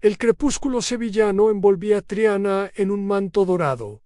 El crepúsculo sevillano envolvía a Triana en un manto dorado.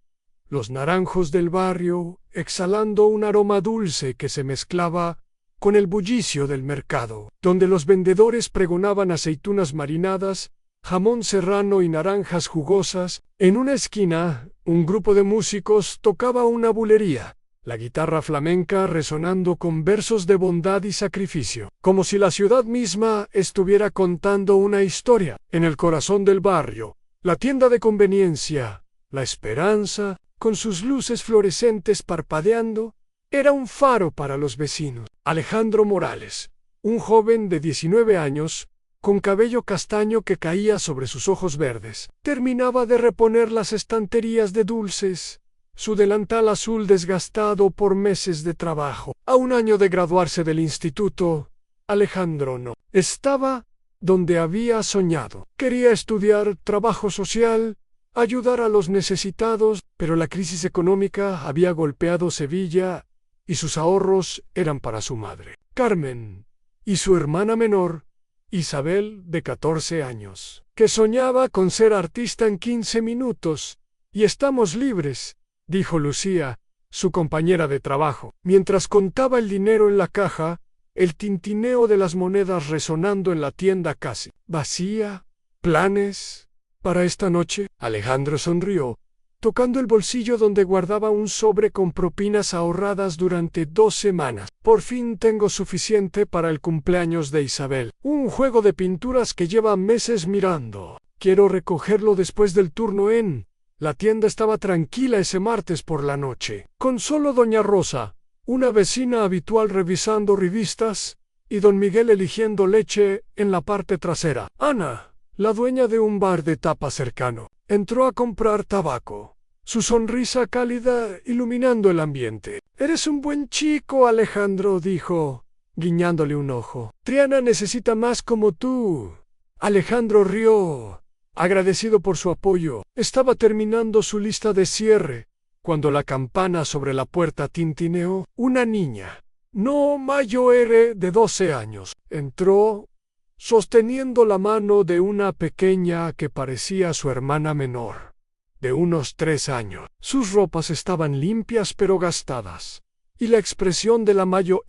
Los naranjos del barrio, exhalando un aroma dulce que se mezclaba con el bullicio del mercado, donde los vendedores pregonaban aceitunas marinadas, jamón serrano y naranjas jugosas. En una esquina, un grupo de músicos tocaba una bulería, la guitarra flamenca resonando con versos de bondad y sacrificio, como si la ciudad misma estuviera contando una historia. En el corazón del barrio, la tienda de conveniencia, La Esperanza, con sus luces fluorescentes parpadeando, era un faro para los vecinos. Alejandro Morales, un joven de 19 años, con cabello castaño que caía sobre sus ojos verdes, terminaba de reponer las estanterías de dulces, su delantal azul desgastado por meses de trabajo. A un año de graduarse del instituto, Alejandro no estaba donde había soñado. Quería estudiar trabajo social, ayudar a los necesitados, pero la crisis económica había golpeado Sevilla y sus ahorros eran para su madre, Carmen, y su hermana menor, Isabel, de 14 años, que soñaba con ser artista en 15 minutos. Y estamos libres, dijo Lucía, su compañera de trabajo, mientras contaba el dinero en la caja, el tintineo de las monedas resonando en la tienda casi vacía. ¿Planes para esta noche? Alejandro sonrió, tocando el bolsillo donde guardaba un sobre con propinas ahorradas durante 2 semanas. Por fin tengo suficiente para el cumpleaños de Isabel. Un juego de pinturas que lleva meses mirando. Quiero recogerlo después del turno en... La tienda estaba tranquila ese martes por la noche, con solo doña Rosa, una vecina habitual revisando revistas, y don Miguel eligiendo leche en la parte trasera. Ana, la dueña de un bar de tapa cercano, entró a comprar tabaco, su sonrisa cálida iluminando el ambiente. «Eres un buen chico, Alejandro», dijo, guiñándole un ojo. «Triana necesita más como tú». Alejandro rió, agradecido por su apoyo. Estaba terminando su lista de cierre, cuando la campana sobre la puerta tintineó. Una niña, no mayor de 12 años, entró, sosteniendo la mano de una pequeña que parecía su hermana menor, de unos 3 años. Sus ropas estaban limpias pero gastadas, y la expresión de la mayor,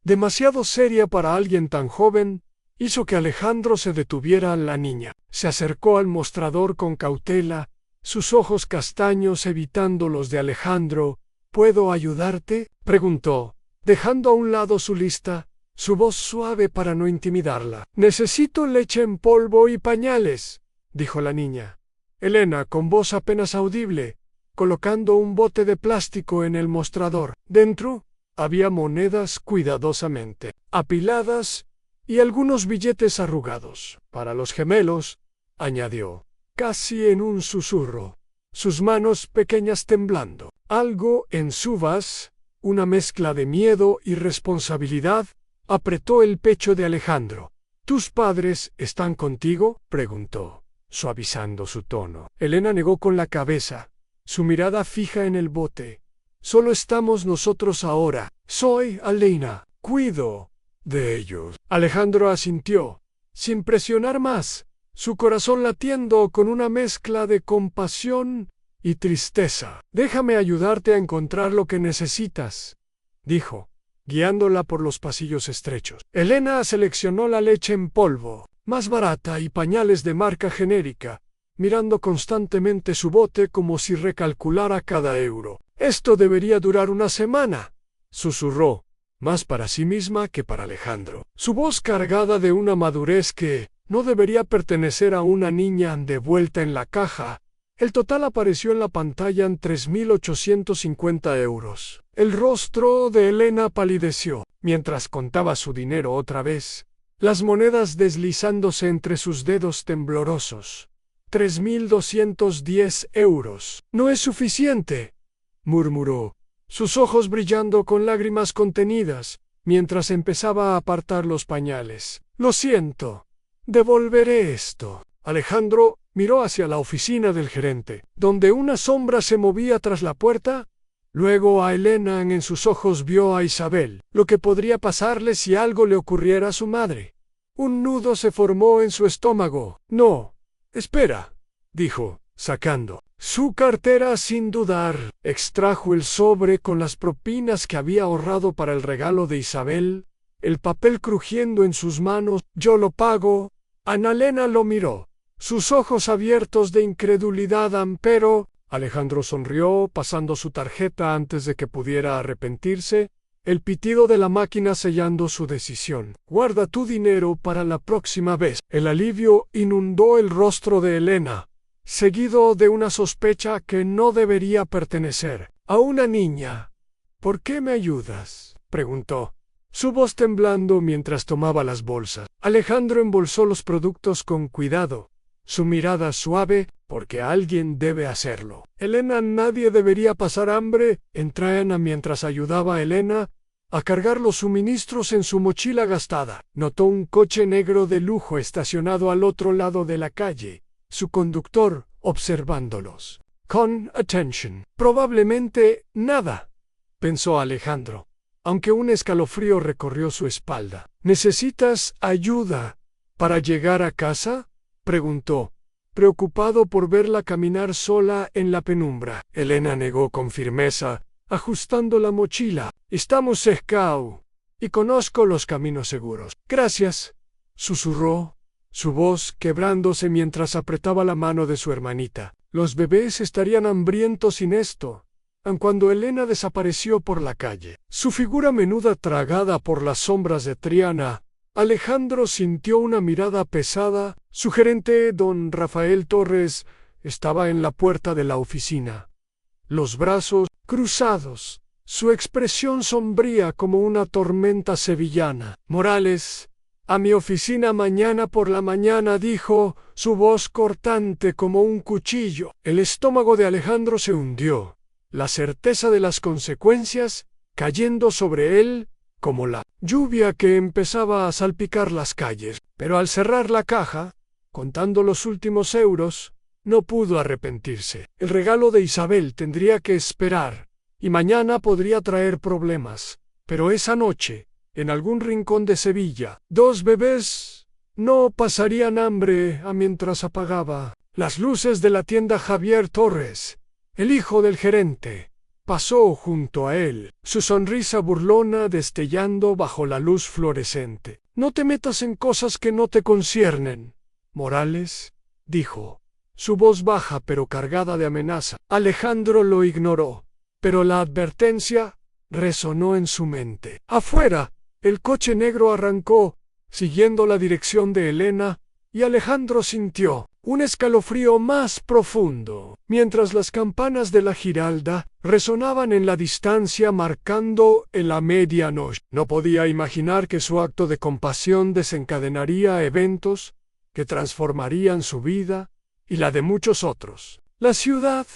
demasiado seria para alguien tan joven, hizo que Alejandro se detuviera a la niña. Se acercó al mostrador con cautela, sus ojos castaños evitando los de Alejandro. «¿Puedo ayudarte?», preguntó, dejando a un lado su lista, su voz suave para no intimidarla. «Necesito leche en polvo y pañales», dijo la niña. Elena, con voz apenas audible, colocando un bote de plástico en el mostrador. Dentro había monedas cuidadosamente apiladas y algunos billetes arrugados. «Para los gemelos», añadió, casi en un susurro, sus manos pequeñas temblando. Algo en su voz, una mezcla de miedo y responsabilidad, apretó el pecho de Alejandro. «¿Tus padres están contigo?», preguntó, suavizando su tono. Elena negó con la cabeza, su mirada fija en el bote. «Solo estamos nosotros ahora. Soy Elena. Cuido de ellos». Alejandro asintió, sin presionar más, su corazón latiendo con una mezcla de compasión y tristeza. «Déjame ayudarte a encontrar lo que necesitas», dijo, guiándola por los pasillos estrechos. Elena seleccionó la leche en polvo, más barata, y pañales de marca genérica, mirando constantemente su bote como si recalculara cada euro. «Esto debería durar una semana», susurró, más para sí misma que para Alejandro, su voz cargada de una madurez que no debería pertenecer a una niña. De vuelta en la caja, el total apareció en la pantalla en 3.850 euros. El rostro de Elena palideció, mientras contaba su dinero otra vez, las monedas deslizándose entre sus dedos temblorosos. 3.210 euros. «No es suficiente», murmuró, sus ojos brillando con lágrimas contenidas, mientras empezaba a apartar los pañales. «Lo siento. Devolveré esto». Alejandro miró hacia la oficina del gerente, donde una sombra se movía tras la puerta. Luego a Elena. En sus ojos vio a Isabel, lo que podría pasarle si algo le ocurriera a su madre. Un nudo se formó en su estómago. «No, Espera, dijo, sacando su cartera sin dudar. Extrajo el sobre con las propinas que había ahorrado para el regalo de Isabel, el papel crujiendo en sus manos. Yo lo pago. Annalena lo miró, sus ojos abiertos de incredulidad. Pero Alejandro sonrió, pasando su tarjeta antes de que pudiera arrepentirse, el pitido de la máquina sellando su decisión. Guarda tu dinero para la próxima vez. El alivio inundó el rostro de Elena, seguido de una sospecha que no debería pertenecer a una niña. ¿Por qué me ayudas?, preguntó, su voz temblando mientras tomaba las bolsas. Alejandro embolsó los productos con cuidado, su mirada suave, porque alguien debe hacerlo. Elena, nadie debería pasar hambre. Entró Ana mientras ayudaba a Elena a cargar los suministros en su mochila gastada. Notó un coche negro de lujo estacionado al otro lado de la calle, su conductor observándolos con atención. Probablemente nada, pensó Alejandro, aunque un escalofrío recorrió su espalda. ¿Necesitas ayuda para llegar a casa?, preguntó, preocupado por verla caminar sola en la penumbra. Elena negó con firmeza, ajustando la mochila. Estamos cerca y conozco los caminos seguros. Gracias, susurró, su voz quebrándose mientras apretaba la mano de su hermanita. Los bebés estarían hambrientos sin esto. Cuando Elena desapareció por la calle, su figura menuda tragada por las sombras de Triana, Alejandro sintió una mirada pesada. Su gerente, don Rafael Torres, estaba en la puerta de la oficina, los brazos cruzados, su expresión sombría como una tormenta sevillana. Morales, a mi oficina mañana por la mañana, dijo, su voz cortante como un cuchillo. El estómago de Alejandro se hundió, la certeza de las consecuencias cayendo sobre él como la lluvia que empezaba a salpicar las calles. Pero al cerrar la caja, contando los últimos euros, no pudo arrepentirse. El regalo de Isabel tendría que esperar, y mañana podría traer problemas. Pero esa noche, en algún rincón de Sevilla, dos bebés no pasarían hambre mientras apagaba las luces de la tienda. Javier Torres, el hijo del gerente, pasó junto a él, su sonrisa burlona destellando bajo la luz fluorescente. No te metas en cosas que no te conciernen, Morales, dijo, su voz baja pero cargada de amenaza. Alejandro lo ignoró, pero la advertencia resonó en su mente. Afuera, el coche negro arrancó, siguiendo la dirección de Elena, y Alejandro sintió un escalofrío más profundo, mientras las campanas de la Giralda resonaban en la distancia marcando la medianoche. No podía imaginar que su acto de compasión desencadenaría eventos que transformarían su vida y la de muchos otros. La ciudad,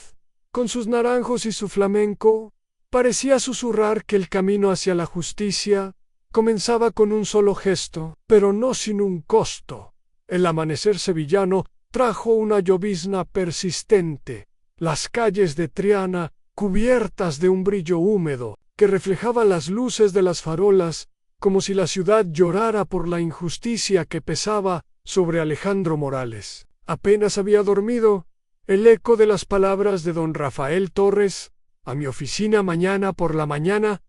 con sus naranjos y su flamenco, parecía susurrar que el camino hacia la justicia comenzaba con un solo gesto, pero no sin un costo. El amanecer sevillano trajo una llovizna persistente. Las calles de Triana, cubiertas de un brillo húmedo, que reflejaba las luces de las farolas, como si la ciudad llorara por la injusticia que pesaba sobre Alejandro Morales. Apenas había dormido, el eco de las palabras de don Rafael Torres, a mi oficina mañana por la mañana,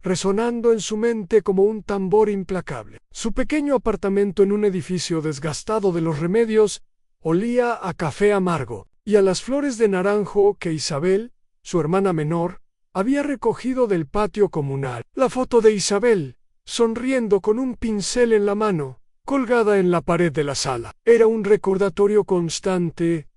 resonando en su mente como un tambor implacable. Su pequeño apartamento en un edificio desgastado de los Remedios olía a café amargo y a las flores de naranjo que Isabel, su hermana menor, había recogido del patio comunal. La foto de Isabel, sonriendo con un pincel en la mano, colgada en la pared de la sala, era un recordatorio constante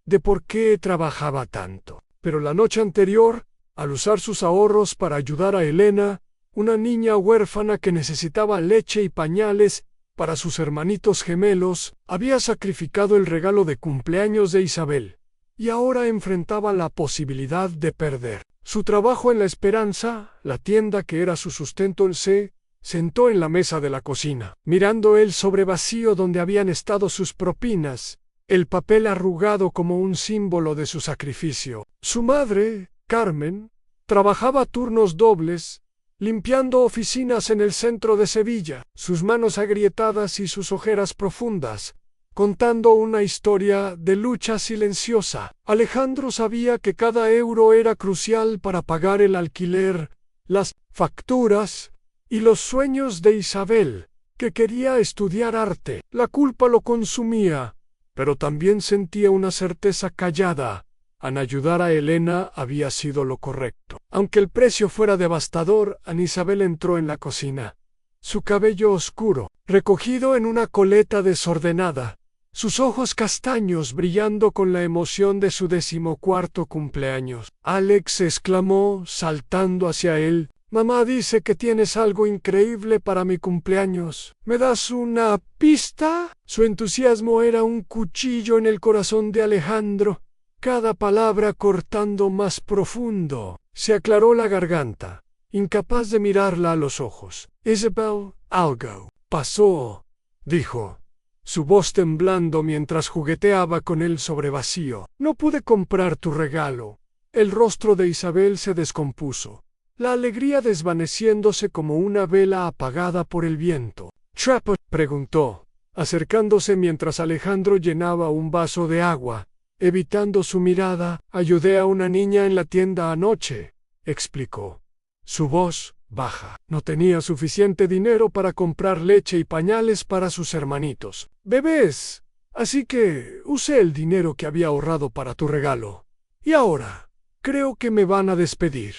de por qué trabajaba tanto. Pero la noche anterior, al usar sus ahorros para ayudar a Elena, una niña huérfana que necesitaba leche y pañales para sus hermanitos gemelos, había sacrificado el regalo de cumpleaños de Isabel, y ahora enfrentaba la posibilidad de perder su trabajo en La Esperanza. La tienda que era su sustento. Se sentó en la mesa de la cocina, mirando el sobre vacío donde habían estado sus propinas, el papel arrugado como un símbolo de su sacrificio. Su madre, Carmen, trabajaba turnos dobles, limpiando oficinas en el centro de Sevilla. Sus manos agrietadas y sus ojeras profundas contando una historia de lucha silenciosa. Alejandro sabía que cada euro era crucial para pagar el alquiler, las facturas y los sueños de Isabel, que quería estudiar arte. La culpa lo consumía, pero también sentía una certeza callada. En ayudar a Elena había sido lo correcto. Aunque el precio fuera devastador, Ana Isabel entró en la cocina. Su cabello oscuro, recogido en una coleta desordenada, sus ojos castaños brillando con la emoción de su 14º cumpleaños. Alex exclamó, saltando hacia él: «Mamá dice que tienes algo increíble para mi cumpleaños. ¿Me das una pista?» Su entusiasmo era un cuchillo en el corazón de Alejandro, cada palabra cortando más profundo. Se aclaró la garganta, incapaz de mirarla a los ojos. «Isabel, algo pasó», dijo, su voz temblando mientras jugueteaba con el sobrevacío. «No pude comprar tu regalo». El rostro de Isabel se descompuso, la alegría desvaneciéndose como una vela apagada por el viento. «¿Trapper?» preguntó, acercándose mientras Alejandro llenaba un vaso de agua, evitando su mirada. «Ayudé a una niña en la tienda anoche», explicó, su voz baja. «No tenía suficiente dinero para comprar leche y pañales para sus hermanitos bebés, así que usé el dinero que había ahorrado para tu regalo. Y ahora, creo que me van a despedir».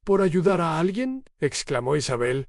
«¿Por ayudar a alguien?», exclamó Isabel,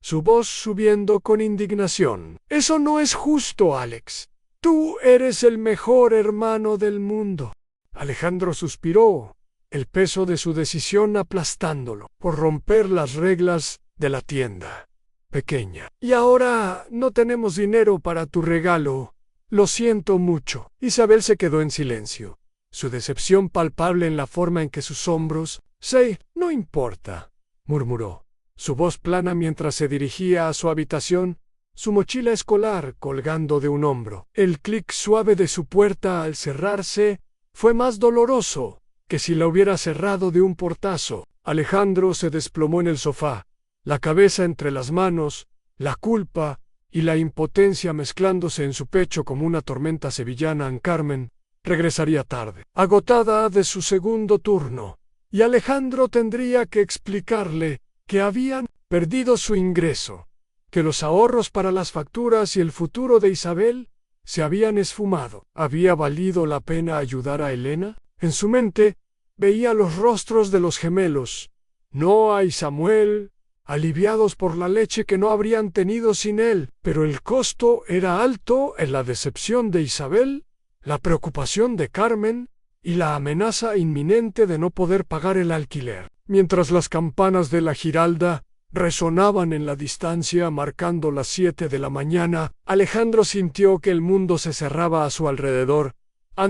su voz subiendo con indignación. «Eso no es justo, Alex. Tú eres el mejor hermano del mundo». Alejandro suspiró, el peso de su decisión aplastándolo. «Por romper las reglas de la tienda pequeña. Y ahora no tenemos dinero para tu regalo. Lo siento mucho». Isabel se quedó en silencio, su decepción palpable en la forma en que sus hombros... «Sí, no importa», murmuró, su voz plana mientras se dirigía a su habitación, su mochila escolar colgando de un hombro. El clic suave de su puerta al cerrarse fue más doloroso que si la hubiera cerrado de un portazo. Alejandro se desplomó en el sofá, la cabeza entre las manos, la culpa y la impotencia mezclándose en su pecho como una tormenta sevillana en Carmen. Regresaría tarde, agotada de su segundo turno, y Alejandro tendría que explicarle que habían perdido su ingreso, que los ahorros para las facturas y el futuro de Isabel se habían esfumado. ¿Había valido la pena ayudar a Elena? En su mente veía los rostros de los gemelos, Noah y Samuel, aliviados por la leche que no habrían tenido sin él, pero el costo era alto en la decepción de Isabel, la preocupación de Carmen y la amenaza inminente de no poder pagar el alquiler. Mientras las campanas de la Giralda resonaban en la distancia marcando las 7 de la mañana, Alejandro sintió que el mundo se cerraba a su alrededor.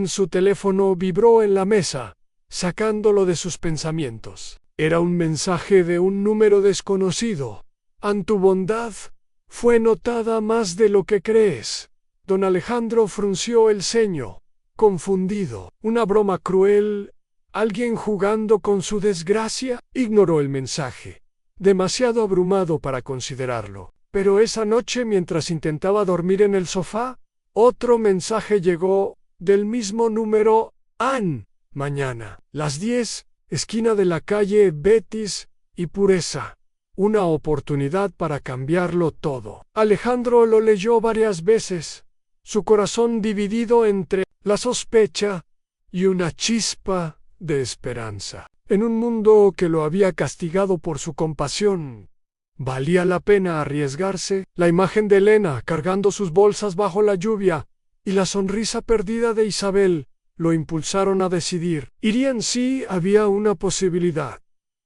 Su teléfono vibró en la mesa, sacándolo de sus pensamientos. Era un mensaje de un número desconocido. «Tu bondad fue notada más de lo que crees». Don Alejandro frunció el ceño, confundido. ¿Una broma cruel? ¿Alguien jugando con su desgracia? Ignoró el mensaje, demasiado abrumado para considerarlo. Pero esa noche, mientras intentaba dormir en el sofá, otro mensaje llegó, del mismo número. Mañana, las 10, esquina de la calle Betis y Pureza. Una oportunidad para cambiarlo todo. Alejandro lo leyó varias veces, su corazón dividido entre la sospecha y una chispa de esperanza. En un mundo que lo había castigado por su compasión, ¿valía la pena arriesgarse? La imagen de Elena cargando sus bolsas bajo la lluvia y la sonrisa perdida de Isabel lo impulsaron a decidir. Irían si había una posibilidad,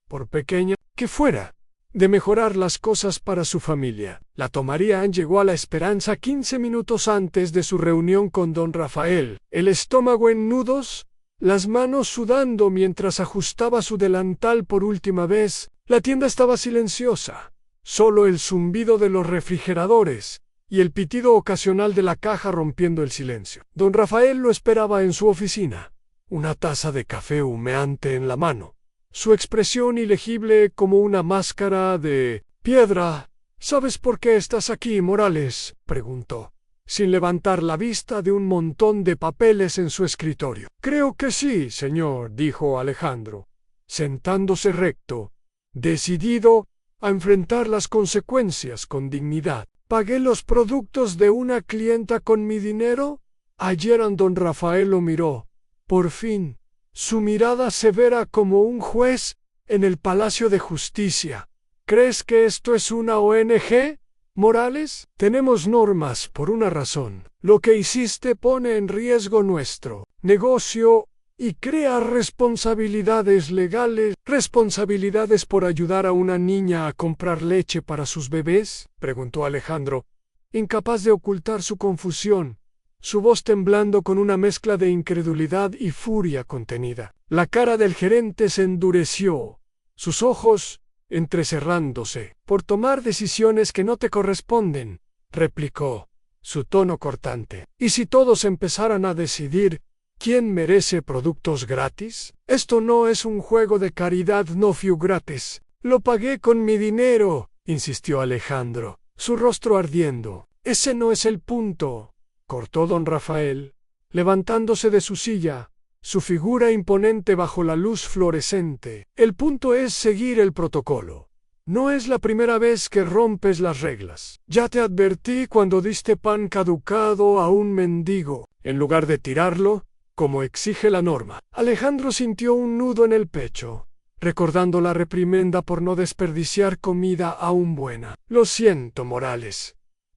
por pequeña que fuera, de mejorar las cosas para su familia. La tomarían. Llegó a la Esperanza 15 minutos antes de su reunión con don Rafael, el estómago en nudos, las manos sudando mientras ajustaba su delantal por última vez. La tienda estaba silenciosa, solo el zumbido de los refrigeradores y el pitido ocasional de la caja rompiendo el silencio. Don Rafael lo esperaba en su oficina, una taza de café humeante en la mano, su expresión ilegible como una máscara de piedra. «¿Sabes por qué estás aquí, Morales?», preguntó. sin levantar la vista de un montón de papeles en su escritorio. Creo que sí, señor, dijo Alejandro, sentándose recto, decidido a enfrentar las consecuencias con dignidad. ¿Pagué los productos de una clienta con mi dinero? Ayer don Rafael lo miró, por fin, su mirada severa como un juez en el Palacio de Justicia. ¿Crees que esto es una ONG, Morales? Tenemos normas por una razón. Lo que hiciste pone en riesgo nuestro negocio y crea responsabilidades legales. ¿Responsabilidades por ayudar a una niña a comprar leche para sus bebés?, preguntó Alejandro, incapaz de ocultar su confusión, su voz temblando con una mezcla de incredulidad y furia contenida. La cara del gerente se endureció, sus ojos entrecerrándose. «Por tomar decisiones que no te corresponden», replicó, su tono cortante. «¿Y si todos empezaran a decidir quién merece productos gratis? Esto no es un juego de caridad no fiu gratis. Lo pagué con mi dinero», insistió Alejandro, su rostro ardiendo. «Ese no es el punto», cortó don Rafael, levantándose de su silla, su figura imponente bajo la luz fluorescente. «El punto es seguir el protocolo. No es la primera vez que rompes las reglas. Ya te advertí cuando diste pan caducado a un mendigo, en lugar de tirarlo, como exige la norma». Alejandro sintió un nudo en el pecho, recordando la reprimenda por no desperdiciar comida aún buena. «Lo siento, Morales,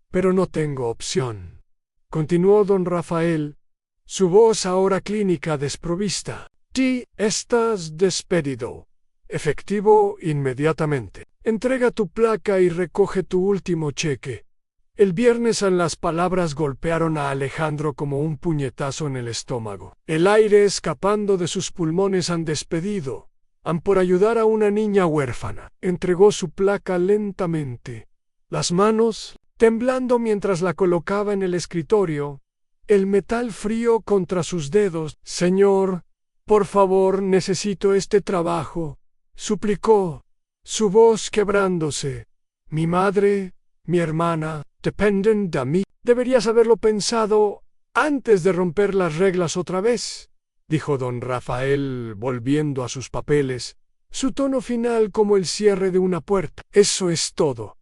pero no tengo opción», continuó don Rafael, su voz ahora clínica desprovista. «Estás despedido. Efectivo inmediatamente. Entrega tu placa y recoge tu último cheque». El viernes las palabras golpearon a Alejandro como un puñetazo en el estómago. El aire escapando de sus pulmones. «Han despedido. Han por ayudar a una niña huérfana». Entregó su placa lentamente, las manos temblando mientras la colocaba en el escritorio, el metal frío contra sus dedos. «Señor, por favor, necesito este trabajo», suplicó, su voz quebrándose. «Mi madre, mi hermana, dependen de mí». «Deberías haberlo pensado antes de romper las reglas otra vez», dijo don Rafael, volviendo a sus papeles, su tono final como el cierre de una puerta. «Eso es todo».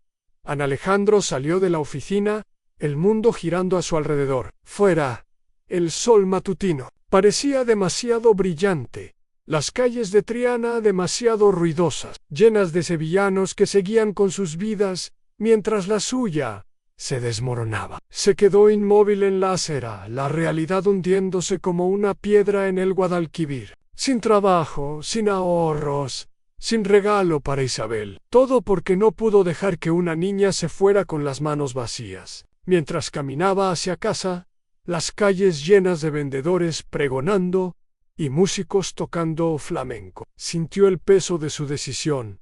Ana Alejandro salió de la oficina, el mundo girando a su alrededor. Fuera, el sol matutino parecía demasiado brillante, las calles de Triana demasiado ruidosas, llenas de sevillanos que seguían con sus vidas, mientras la suya se desmoronaba. Se quedó inmóvil en la acera, la realidad hundiéndose como una piedra en el Guadalquivir. Sin trabajo, sin ahorros, sin regalo para Isabel. Todo porque no pudo dejar que una niña se fuera con las manos vacías. Mientras caminaba hacia casa, las calles llenas de vendedores pregonando y músicos tocando flamenco. Sintió el peso de su decisión,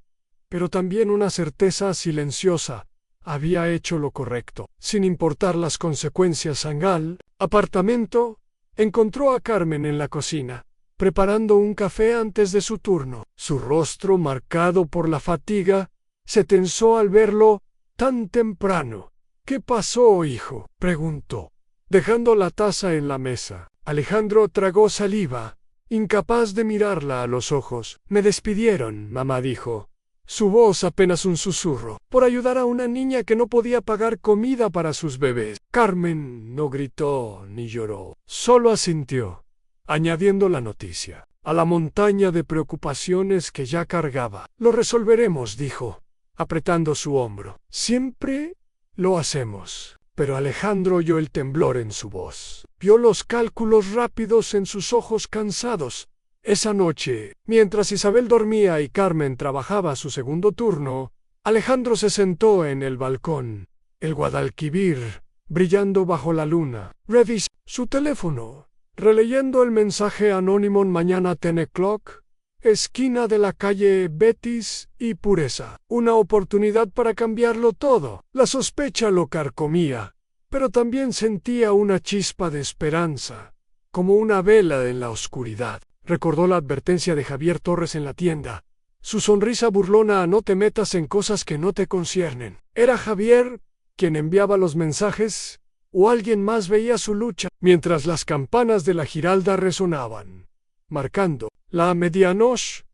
pero también una certeza silenciosa. Había hecho lo correcto. Sin importar las consecuencias. En el apartamento, encontró a Carmen en la cocina, preparando un café antes de su turno. Su rostro, marcado por la fatiga, se tensó al verlo tan temprano. «¿Qué pasó, hijo?», preguntó, dejando la taza en la mesa. Alejandro tragó saliva, incapaz de mirarla a los ojos. «Me despidieron», mamá dijo, su voz apenas un susurro, «por ayudar a una niña que no podía pagar comida para sus bebés». Carmen no gritó ni lloró, solo asintió, añadiendo la noticia a la montaña de preocupaciones que ya cargaba. «Lo resolveremos», dijo, apretando su hombro. «Siempre lo hacemos». Pero Alejandro oyó el temblor en su voz, vio los cálculos rápidos en sus ojos cansados. Esa noche, mientras Isabel dormía y Carmen trabajaba su segundo turno, Alejandro se sentó en el balcón, el Guadalquivir brillando bajo la luna. Revisó su teléfono, releyendo el mensaje anónimo: «Mañana 10 o'clock, esquina de la calle Betis y Pureza». Una oportunidad para cambiarlo todo. La sospecha lo carcomía, pero también sentía una chispa de esperanza, como una vela en la oscuridad. Recordó la advertencia de Javier Torres en la tienda, su sonrisa burlona: «No te metas en cosas que no te conciernen». Era Javier quien enviaba los mensajes, o alguien más veía su lucha, mientras las campanas de la Giralda resonaban, marcando la medianoche.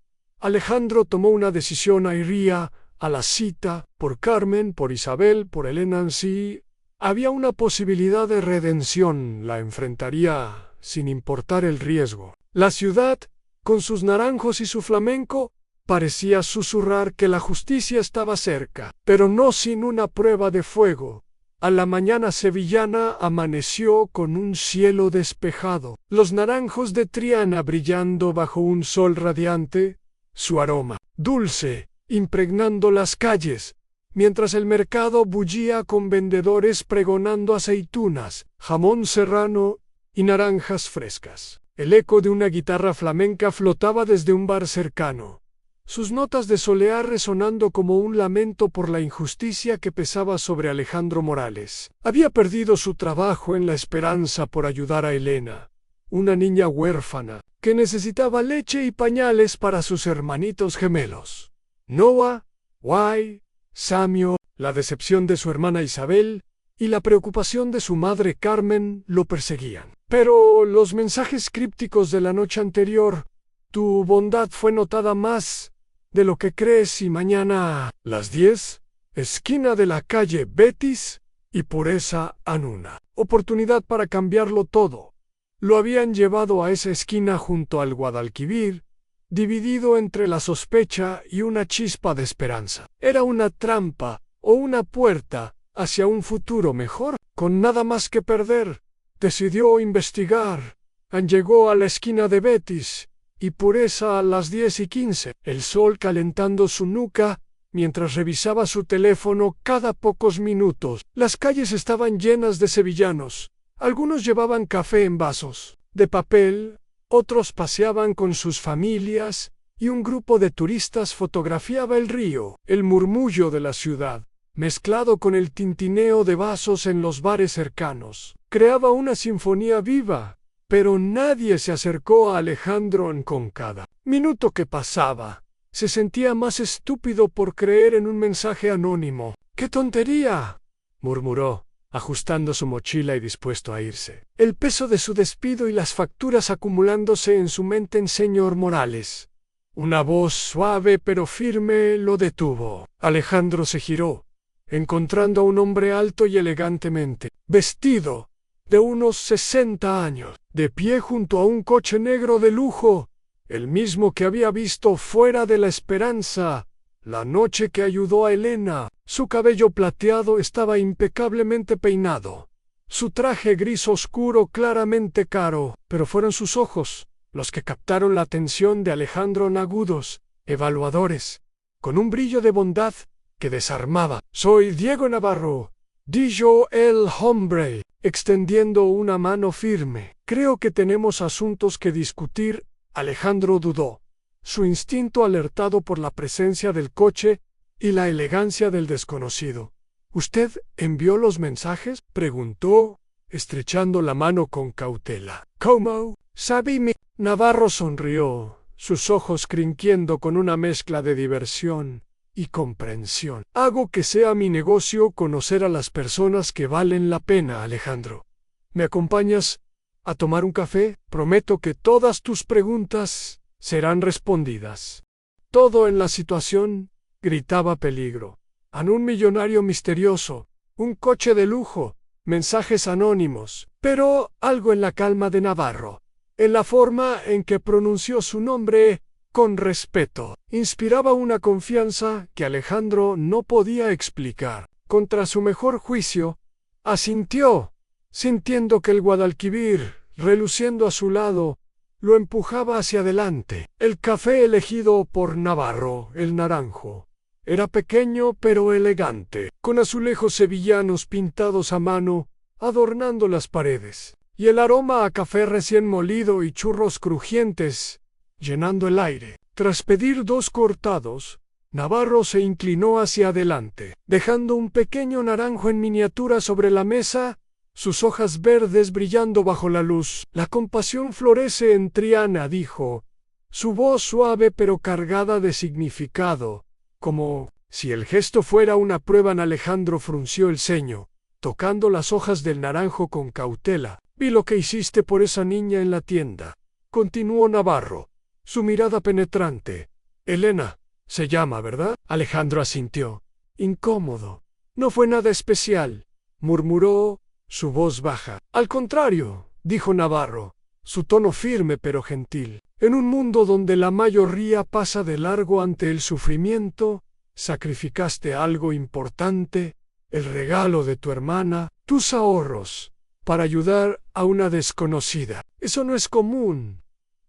Alejandro tomó una decisión. Iría a la cita, por Carmen, por Isabel, por Elena en sí. Había una posibilidad de redención, la enfrentaría sin importar el riesgo. La ciudad, con sus naranjos y su flamenco, parecía susurrar que la justicia estaba cerca, pero no sin una prueba de fuego. A la mañana sevillana amaneció con un cielo despejado, los naranjos de Triana brillando bajo un sol radiante, su aroma dulce impregnando las calles, mientras el mercado bullía con vendedores pregonando aceitunas, jamón serrano y naranjas frescas. El eco de una guitarra flamenca flotaba desde un bar cercano, sus notas de soleá resonando como un lamento por la injusticia que pesaba sobre Alejandro Morales. Había perdido su trabajo en la esperanza por ayudar a Elena, una niña huérfana, que necesitaba leche y pañales para sus hermanitos gemelos. Noah, Wai, Samio, la decepción de su hermana Isabel y la preocupación de su madre Carmen lo perseguían. Pero los mensajes crípticos de la noche anterior, tu bondad fue notada más de lo que crees y mañana, las 10, esquina de la calle Betis y Pureza Anuna. Oportunidad para cambiarlo todo. Lo habían llevado a esa esquina junto al Guadalquivir, dividido entre la sospecha y una chispa de esperanza. Era una trampa o una puerta hacia un futuro mejor. Con nada más que perder, decidió investigar. Llegó a la esquina de Betis y Pureza a las 10:15, el sol calentando su nuca mientras revisaba su teléfono cada pocos minutos. Las calles estaban llenas de sevillanos. Algunos llevaban café en vasos de papel, otros paseaban con sus familias y un grupo de turistas fotografiaba el río. El murmullo de la ciudad, mezclado con el tintineo de vasos en los bares cercanos, creaba una sinfonía viva, pero nadie se acercó a Alejandro. Con cada minuto que pasaba, se sentía más estúpido por creer en un mensaje anónimo. ¡Qué tontería!, murmuró, ajustando su mochila y dispuesto a irse. El peso de su despido y las facturas acumulándose en su mente. Señor Morales. Una voz suave pero firme lo detuvo. Alejandro se giró, encontrando a un hombre alto y elegantemente vestido, de unos 60 años, de pie junto a un coche negro de lujo, el mismo que había visto fuera de la Esperanza la noche que ayudó a Elena. Su cabello plateado estaba impecablemente peinado, su traje gris oscuro claramente caro, pero fueron sus ojos los que captaron la atención de Alejandro, agudos, evaluadores, con un brillo de bondad que desarmaba. Soy Diego Navarro, dijo el hombre, extendiendo una mano firme. Creo que tenemos asuntos que discutir. Alejandro dudó, su instinto alertado por la presencia del coche y la elegancia del desconocido. ¿Usted envió los mensajes?, preguntó, estrechando la mano con cautela. ¿Cómo? ¿Sabe mi? Navarro sonrió, sus ojos crinquiendo con una mezcla de diversión y comprensión. Hago que sea mi negocio conocer a las personas que valen la pena, Alejandro. ¿Me acompañas a tomar un café? Prometo que todas tus preguntas serán respondidas. Todo en la situación gritaba peligro. Un millonario misterioso, un coche de lujo, mensajes anónimos, pero algo en la calma de Navarro, en la forma en que pronunció su nombre con respeto, inspiraba una confianza que Alejandro no podía explicar. Contra su mejor juicio, asintió, sintiendo que el Guadalquivir, reluciendo a su lado, lo empujaba hacia adelante. El café elegido por Navarro, el naranjo, era pequeño pero elegante, con azulejos sevillanos pintados a mano, adornando las paredes, y el aroma a café recién molido y churros crujientes, llenando el aire. Tras pedir 2 cortados, Navarro se inclinó hacia adelante, dejando un pequeño naranjo en miniatura sobre la mesa, sus hojas verdes brillando bajo la luz. La compasión florece en Triana, dijo, su voz suave pero cargada de significado, como si el gesto fuera una prueba. Alejandro frunció el ceño, tocando las hojas del naranjo con cautela. Vi lo que hiciste por esa niña en la tienda. Continuó Navarro, su mirada penetrante. Elena, se llama, ¿verdad? Alejandro asintió, incómodo. No fue nada especial, murmuró, su voz baja. Al contrario, dijo Navarro, su tono firme pero gentil. En un mundo donde la mayoría pasa de largo ante el sufrimiento, sacrificaste algo importante, el regalo de tu hermana, tus ahorros, para ayudar a una desconocida. Eso no es común,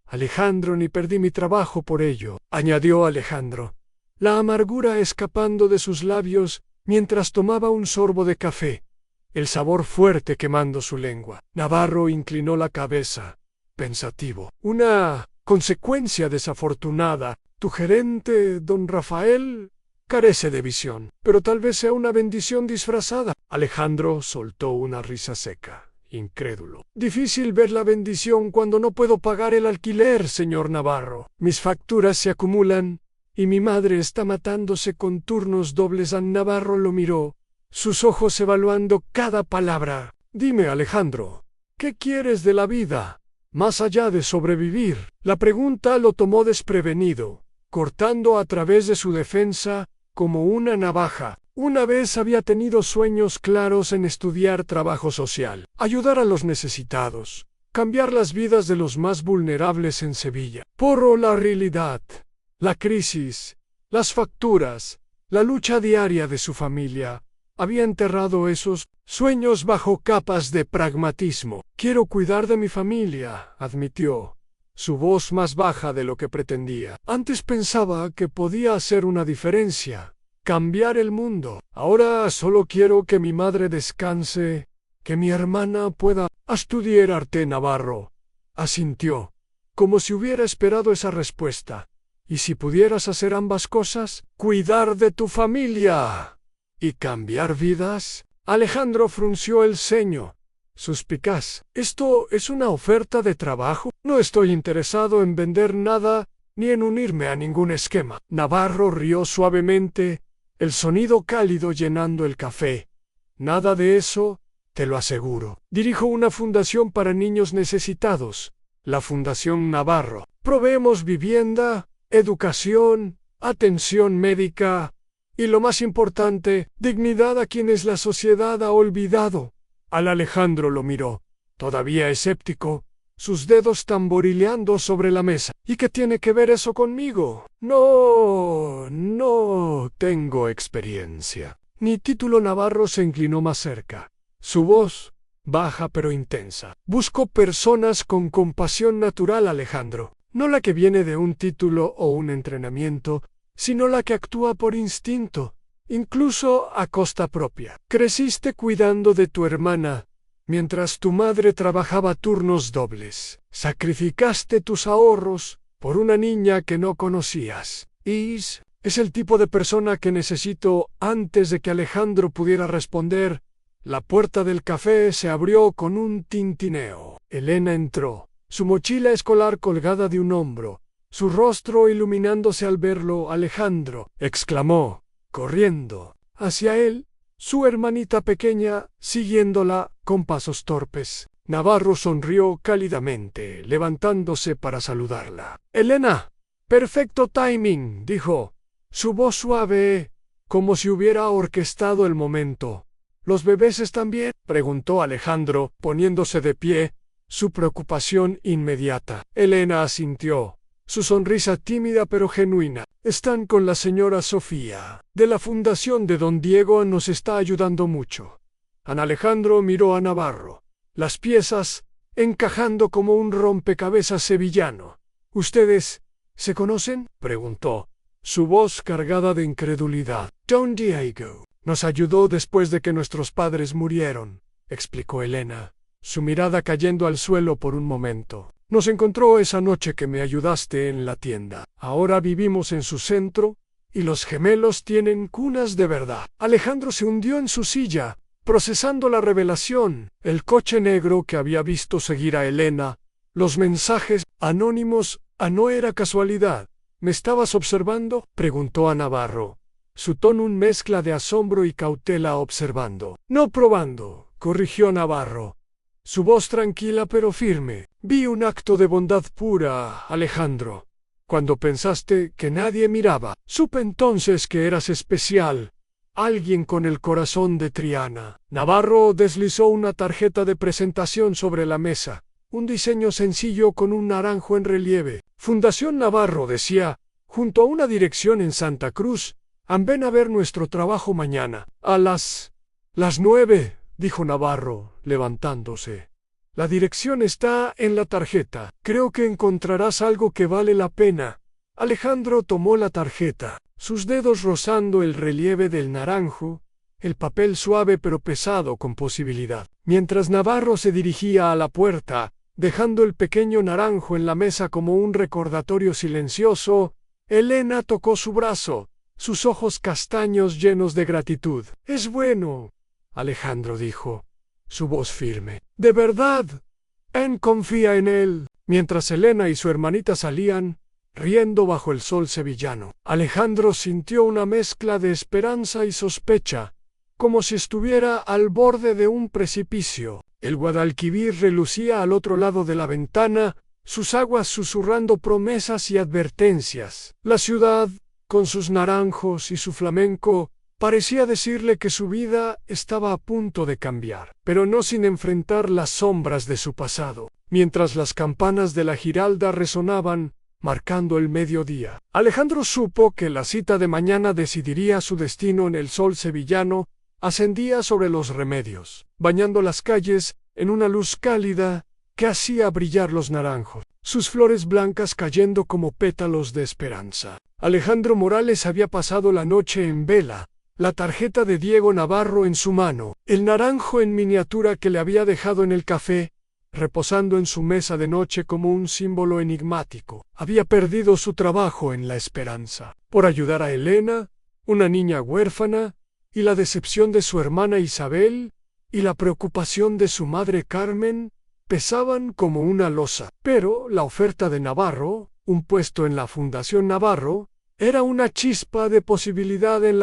Alejandro, ni perdí mi trabajo por ello, añadió Alejandro, la amargura escapando de sus labios mientras tomaba un sorbo de café, el sabor fuerte quemando su lengua. Navarro inclinó la cabeza, pensativo. Una consecuencia desafortunada. Tu gerente, don Rafael, carece de visión, pero tal vez sea una bendición disfrazada. Alejandro soltó una risa seca, incrédulo. Difícil ver la bendición cuando no puedo pagar el alquiler, señor Navarro. Mis facturas se acumulan y mi madre está matándose con turnos dobles. A Navarro lo miró, sus ojos evaluando cada palabra. Dime, Alejandro, ¿qué quieres de la vida, más allá de sobrevivir? La pregunta lo tomó desprevenido, cortando a través de su defensa como una navaja. Una vez había tenido sueños claros en estudiar trabajo social, ayudar a los necesitados, cambiar las vidas de los más vulnerables en Sevilla. Pero la realidad, la crisis, las facturas, la lucha diaria de su familia, había enterrado esos sueños bajo capas de pragmatismo. Quiero cuidar de mi familia, admitió, su voz más baja de lo que pretendía. Antes pensaba que podía hacer una diferencia, cambiar el mundo. Ahora solo quiero que mi madre descanse, que mi hermana pueda estudiar arte. Navarro asintió, como si hubiera esperado esa respuesta. ¿Y si pudieras hacer ambas cosas? ¿Cuidar de tu familia y cambiar vidas? Alejandro frunció el ceño, suspicaz. ¿Esto es una oferta de trabajo? No estoy interesado en vender nada ni en unirme a ningún esquema. Navarro rió suavemente, el sonido cálido llenando el café. Nada de eso, te lo aseguro. Dirijo una fundación para niños necesitados, la Fundación Navarro. Proveemos vivienda, educación, atención médica y, lo más importante, dignidad a quienes la sociedad ha olvidado. Al Alejandro lo miró, todavía escéptico, sus dedos tamborileando sobre la mesa. ¿Y qué tiene que ver eso conmigo? No tengo experiencia ni título. Navarro se inclinó más cerca, su voz baja pero intensa. Busco personas con compasión natural, Alejandro. No la que viene de un título o un entrenamiento, sino la que actúa por instinto, incluso a costa propia. Creciste cuidando de tu hermana, mientras tu madre trabajaba turnos dobles. Sacrificaste tus ahorros por una niña que no conocías. Es el tipo de persona que necesito. Antes de que Alejandro pudiera responder, la puerta del café se abrió con un tintineo. Elena entró, su mochila escolar colgada de un hombro, su rostro iluminándose al verlo. Alejandro exclamó, corriendo hacia él, su hermanita pequeña siguiéndola con pasos torpes. Navarro sonrió cálidamente, levantándose para saludarla. Elena, perfecto timing, dijo, su voz suave, como si hubiera orquestado el momento. ¿Los bebés están bien?, preguntó Alejandro, poniéndose de pie, su preocupación inmediata. Elena asintió, su sonrisa tímida pero genuina. Están con la señora Sofía, de la fundación de don Diego. Nos está ayudando mucho. Ana Alejandro miró a Navarro, las piezas encajando como un rompecabezas sevillano. ¿Ustedes se conocen?, preguntó, su voz cargada de incredulidad. Don Diego nos ayudó después de que nuestros padres murieron, explicó Elena, su mirada cayendo al suelo por un momento. Nos encontró esa noche que me ayudaste en la tienda. Ahora vivimos en su centro y los gemelos tienen cunas de verdad. Alejandro se hundió en su silla, procesando la revelación, el coche negro que había visto seguir a Elena, los mensajes anónimos. ¿No era casualidad? ¿Me estabas observando?, preguntó a Navarro, su tono una mezcla de asombro y cautela observando. No probando, corrigió Navarro. Su voz tranquila pero firme. Vi un acto de bondad pura, Alejandro. Cuando pensaste que nadie miraba, supe entonces que eras especial. Alguien con el corazón de Triana. Navarro deslizó una tarjeta de presentación sobre la mesa. Un diseño sencillo con un naranjo en relieve. Fundación Navarro decía, junto a una dirección en Santa Cruz. Ven a ver nuestro trabajo mañana. A las 9, dijo Navarro, levantándose. La dirección está en la tarjeta. Creo que encontrarás algo que vale la pena. Alejandro tomó la tarjeta, sus dedos rozando el relieve del naranjo, el papel suave pero pesado con posibilidad. Mientras Navarro se dirigía a la puerta, dejando el pequeño naranjo en la mesa como un recordatorio silencioso, Elena tocó su brazo, sus ojos castaños llenos de gratitud. «Es bueno», Alejandro dijo, su voz firme. «De verdad, confía en él». Mientras Elena y su hermanita salían, riendo bajo el sol sevillano, Alejandro sintió una mezcla de esperanza y sospecha, como si estuviera al borde de un precipicio. El Guadalquivir relucía al otro lado de la ventana, sus aguas susurrando promesas y advertencias. La ciudad, con sus naranjos y su flamenco, parecía decirle que su vida estaba a punto de cambiar, pero no sin enfrentar las sombras de su pasado. Mientras las campanas de la Giralda resonaban, marcando el mediodía, Alejandro supo que la cita de mañana decidiría su destino en el sol sevillano. Ascendía sobre los Remedios, bañando las calles en una luz cálida que hacía brillar los naranjos, sus flores blancas cayendo como pétalos de esperanza. Alejandro Morales había pasado la noche en vela, la tarjeta de Diego Navarro en su mano, el naranjo en miniatura que le había dejado en el café, reposando en su mesa de noche como un símbolo enigmático. Había perdido su trabajo en la esperanza, por ayudar a Elena, una niña huérfana, y la decepción de su hermana Isabel, y la preocupación de su madre Carmen, pesaban como una losa. Pero la oferta de Navarro, un puesto en la Fundación Navarro, era una chispa de posibilidad en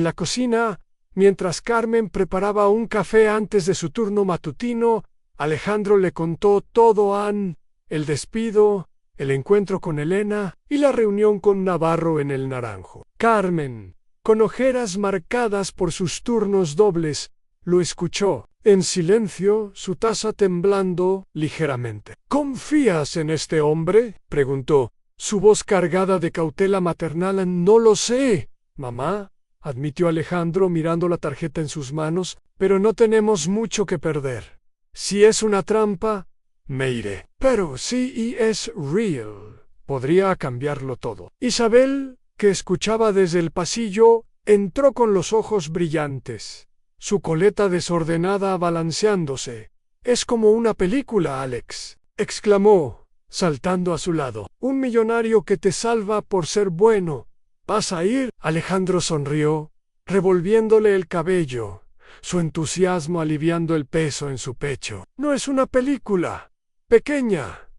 la cocina. Mientras Carmen preparaba un café antes de su turno matutino, Alejandro le contó todo el despido, el encuentro con Elena y la reunión con Navarro en el Naranjo. Carmen, con ojeras marcadas por sus turnos dobles, lo escuchó, en silencio, su taza temblando ligeramente. «¿Confías en este hombre?», preguntó, su voz cargada de cautela maternal. «No lo sé, mamá», admitió Alejandro mirando la tarjeta en sus manos, «pero no tenemos mucho que perder. Si es una trampa, me iré. Pero si es real, podría cambiarlo todo». Isabel, que escuchaba desde el pasillo, entró con los ojos brillantes, su coleta desordenada balanceándose. «Es como una película, Alex», exclamó, saltando a su lado. «Un millonario que te salva por ser bueno. ¿Vas a ir?». Alejandro sonrió, revolviéndole el cabello, su entusiasmo aliviando el peso en su pecho. «No es una película pequeña»,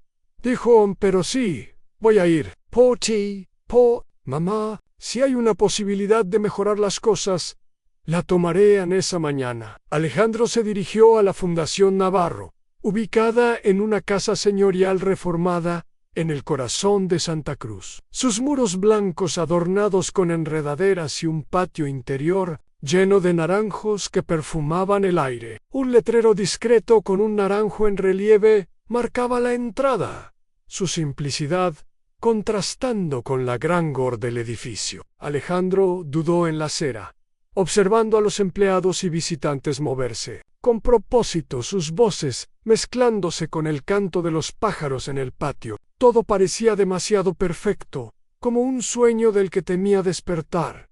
dijo, «pero sí, voy a ir. Por ti, mamá, si hay una posibilidad de mejorar las cosas, la tomaré en esa mañana». Alejandro se dirigió a la Fundación Navarro, ubicada en una casa señorial reformada en el corazón de Santa Cruz. Sus muros blancos adornados con enredaderas y un patio interior lleno de naranjos que perfumaban el aire. Un letrero discreto con un naranjo en relieve marcaba la entrada, su simplicidad contrastando con la grandeur del edificio. Alejandro dudó en la acera, observando a los empleados y visitantes moverse, con propósito, sus voces mezclándose con el canto de los pájaros en el patio. Todo parecía demasiado perfecto, como un sueño del que temía despertar.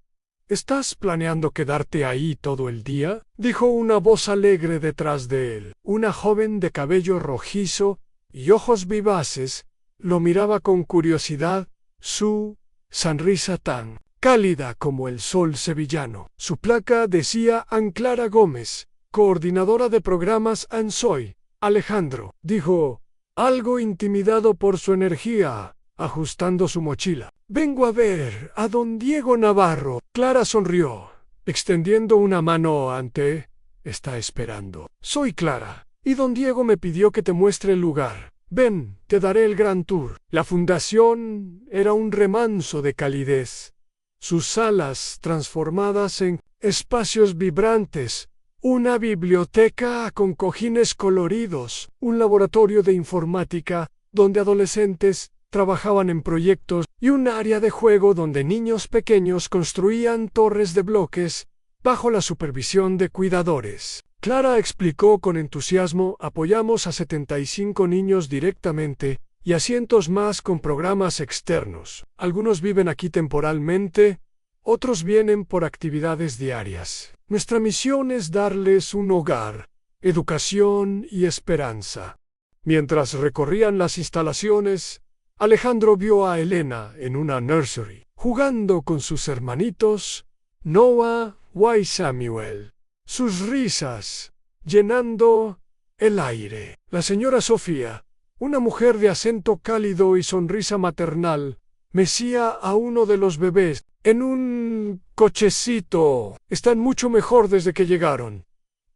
«¿Estás planeando quedarte ahí todo el día?», dijo una voz alegre detrás de él. Una joven de cabello rojizo y ojos vivaces lo miraba con curiosidad, su sonrisa tan cálida como el sol sevillano. Su placa decía Anclara Gómez, coordinadora de programas Soy Alejandro, dijo, algo intimidado por su energía. ajustando su mochila. Vengo a ver a don Diego Navarro. Clara sonrió, extendiendo una mano ante. Está esperando. Soy Clara, y don Diego me pidió que te muestre el lugar. Ven, te daré el gran tour. La fundación era un remanso de calidez. Sus salas transformadas en espacios vibrantes, una biblioteca con cojines coloridos, un laboratorio de informática donde adolescentes trabajaban en proyectos y un área de juego donde niños pequeños construían torres de bloques bajo la supervisión de cuidadores. Clara explicó con entusiasmo: apoyamos a 75 niños directamente y a cientos más con programas externos. Algunos viven aquí temporalmente, otros vienen por actividades diarias. Nuestra misión es darles un hogar, educación y esperanza. Mientras recorrían las instalaciones, Alejandro vio a Elena en una nursery, jugando con sus hermanitos, Noah y Samuel. Sus risas, llenando el aire. La señora Sofía, una mujer de acento cálido y sonrisa maternal, mecía a uno de los bebés en un cochecito. Están mucho mejor desde que llegaron,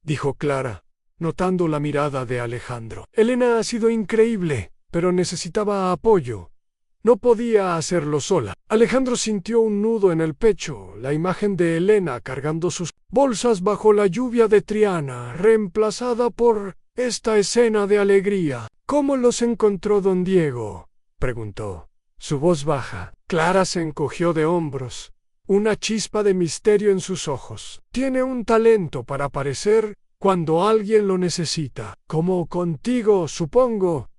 dijo Clara, notando la mirada de Alejandro. Elena ha sido increíble, pero necesitaba apoyo. No podía hacerlo sola. Alejandro sintió un nudo en el pecho, la imagen de Elena cargando sus bolsas bajo la lluvia de Triana, reemplazada por esta escena de alegría. ¿Cómo los encontró don Diego?, preguntó, su voz baja. Clara se encogió de hombros, una chispa de misterio en sus ojos. Tiene un talento para aparecer cuando alguien lo necesita. Como contigo, supongo.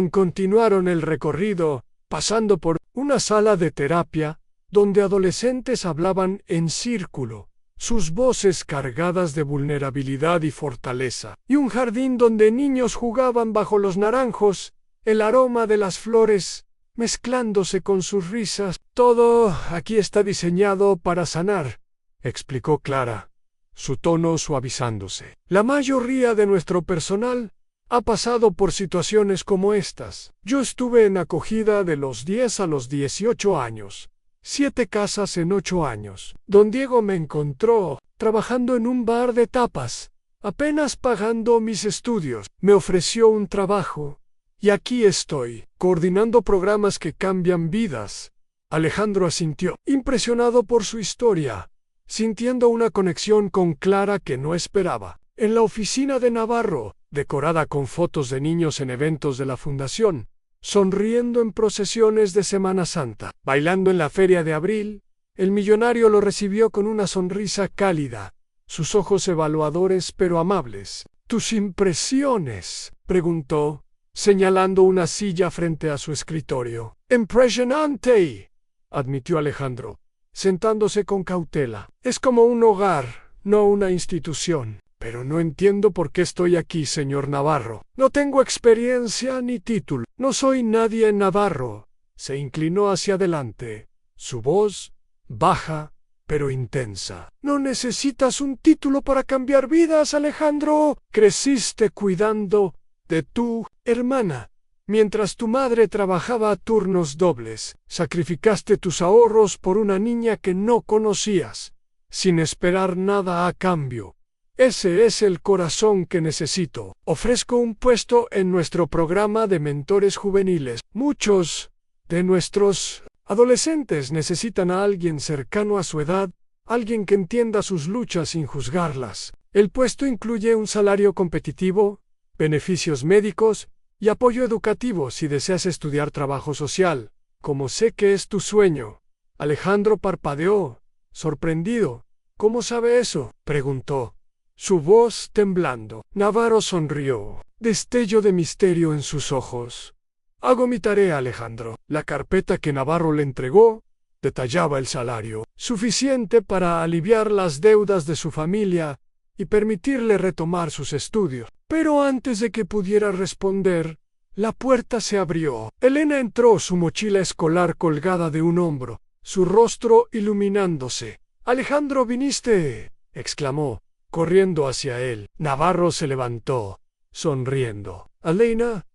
Continuaron el recorrido, pasando por una sala de terapia, donde adolescentes hablaban en círculo, sus voces cargadas de vulnerabilidad y fortaleza, y un jardín donde niños jugaban bajo los naranjos, el aroma de las flores mezclándose con sus risas. Todo aquí está diseñado para sanar, explicó Clara, su tono suavizándose. La mayoría de nuestro personal ha pasado por situaciones como estas. Yo estuve en acogida de los 10 a los 18 años. 7 casas en 8 años. Don Diego me encontró trabajando en un bar de tapas, apenas pagando mis estudios. Me ofreció un trabajo, y aquí estoy, coordinando programas que cambian vidas. Alejandro asintió, impresionado por su historia, sintiendo una conexión con Clara que no esperaba. En la oficina de Navarro, decorada con fotos de niños en eventos de la fundación, sonriendo en procesiones de Semana Santa, bailando en la feria de abril, el millonario lo recibió con una sonrisa cálida, sus ojos evaluadores pero amables. ¿Tus impresiones?, preguntó, señalando una silla frente a su escritorio. Impresionante, admitió Alejandro, sentándose con cautela. Es como un hogar, no una institución. Pero no entiendo por qué estoy aquí, señor Navarro. No tengo experiencia ni título. No soy nadie en Navarro. Se inclinó hacia adelante, su voz baja pero intensa. No necesitas un título para cambiar vidas, Alejandro. Creciste cuidando de tu hermana. Mientras tu madre trabajaba a turnos dobles, sacrificaste tus ahorros por una niña que no conocías, sin esperar nada a cambio. Ese es el corazón que necesito. Ofrezco un puesto en nuestro programa de mentores juveniles. Muchos de nuestros adolescentes necesitan a alguien cercano a su edad, alguien que entienda sus luchas sin juzgarlas. El puesto incluye un salario competitivo, beneficios médicos y apoyo educativo si deseas estudiar trabajo social, como sé que es tu sueño. Alejandro parpadeó, sorprendido. ¿Cómo sabe eso?, preguntó, su voz temblando. Navarro sonrió, destello de misterio en sus ojos. Hago mi tarea, Alejandro. La carpeta que Navarro le entregó detallaba el salario, suficiente para aliviar las deudas de su familia y permitirle retomar sus estudios. Pero antes de que pudiera responder, la puerta se abrió. Elena entró, su mochila escolar colgada de un hombro, su rostro iluminándose. «Alejandro, viniste», exclamó, corriendo hacia él. Navarro se levantó, sonriendo. «Elena,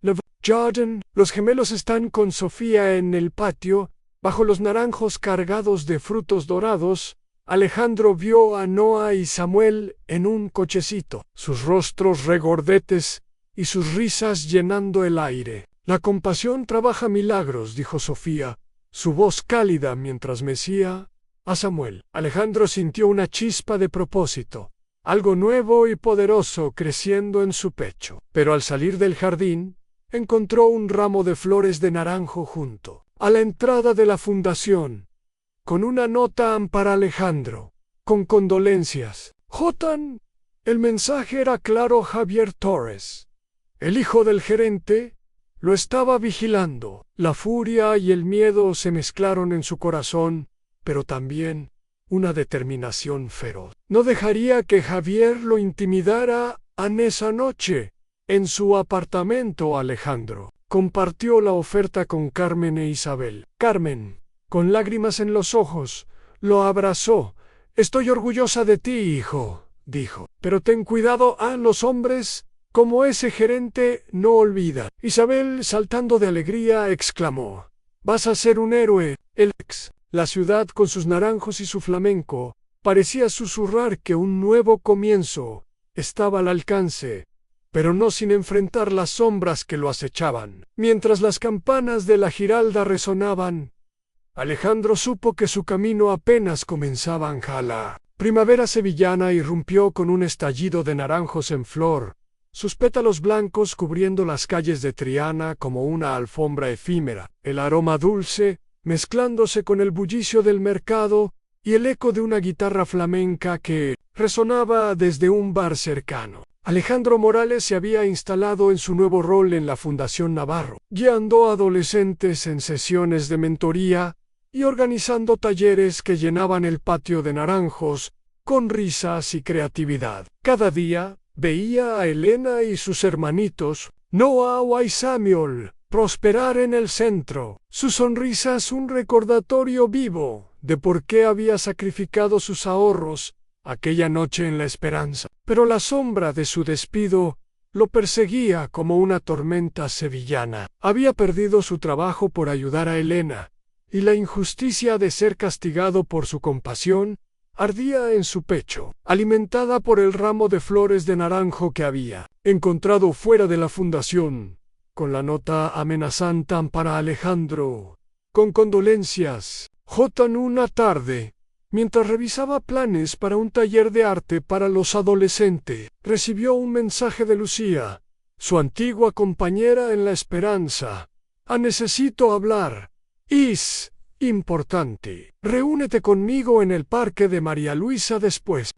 Jordan, los gemelos están con Sofía en el patio, bajo los naranjos cargados de frutos dorados. Alejandro vio a Noah y Samuel en un cochecito, sus rostros regordetes y sus risas llenando el aire. La compasión trabaja milagros, dijo Sofía, su voz cálida mientras mecía a Samuel. Alejandro sintió una chispa de propósito, algo nuevo y poderoso creciendo en su pecho. Pero al salir del jardín, encontró un ramo de flores de naranjo junto a la entrada de la fundación, con una nota para Alejandro, con condolencias. Jotan, el mensaje era claro. Javier Torres, el hijo del gerente, lo estaba vigilando. La furia y el miedo se mezclaron en su corazón, pero también una determinación feroz. No dejaría que Javier lo intimidara en esa noche. En su apartamento, Alejandro compartió la oferta con Carmen e Isabel. Carmen, con lágrimas en los ojos, lo abrazó. Estoy orgullosa de ti, hijo, dijo. Pero ten cuidado, los hombres, como ese gerente, no olvidan. Isabel, saltando de alegría, exclamó: vas a ser un héroe, Alex. La ciudad, con sus naranjos y su flamenco, parecía susurrar que un nuevo comienzo estaba al alcance, pero no sin enfrentar las sombras que lo acechaban. Mientras las campanas de la Giralda resonaban, Alejandro supo que su camino apenas comenzaba. La primavera sevillana irrumpió con un estallido de naranjos en flor, sus pétalos blancos cubriendo las calles de Triana como una alfombra efímera, el aroma dulce mezclándose con el bullicio del mercado y el eco de una guitarra flamenca que resonaba desde un bar cercano. Alejandro Morales se había instalado en su nuevo rol en la Fundación Navarro, guiando a adolescentes en sesiones de mentoría y organizando talleres que llenaban el patio de naranjos con risas y creatividad. Cada día veía a Elena y sus hermanitos, Noah y Samuel, prosperar en el centro. Sus sonrisas un recordatorio vivo de por qué había sacrificado sus ahorros aquella noche en la esperanza. Pero la sombra de su despido lo perseguía como una tormenta sevillana. Había perdido su trabajo por ayudar a Elena, y la injusticia de ser castigado por su compasión ardía en su pecho, alimentada por el ramo de flores de naranjo que había encontrado fuera de la fundación, con la nota amenazante para Alejandro. Con condolencias, Jotan, una tarde, mientras revisaba planes para un taller de arte para los adolescentes, recibió un mensaje de Lucía, su antigua compañera en la esperanza. Necesito hablar. Es importante. Reúnete conmigo en el parque de María Luisa después.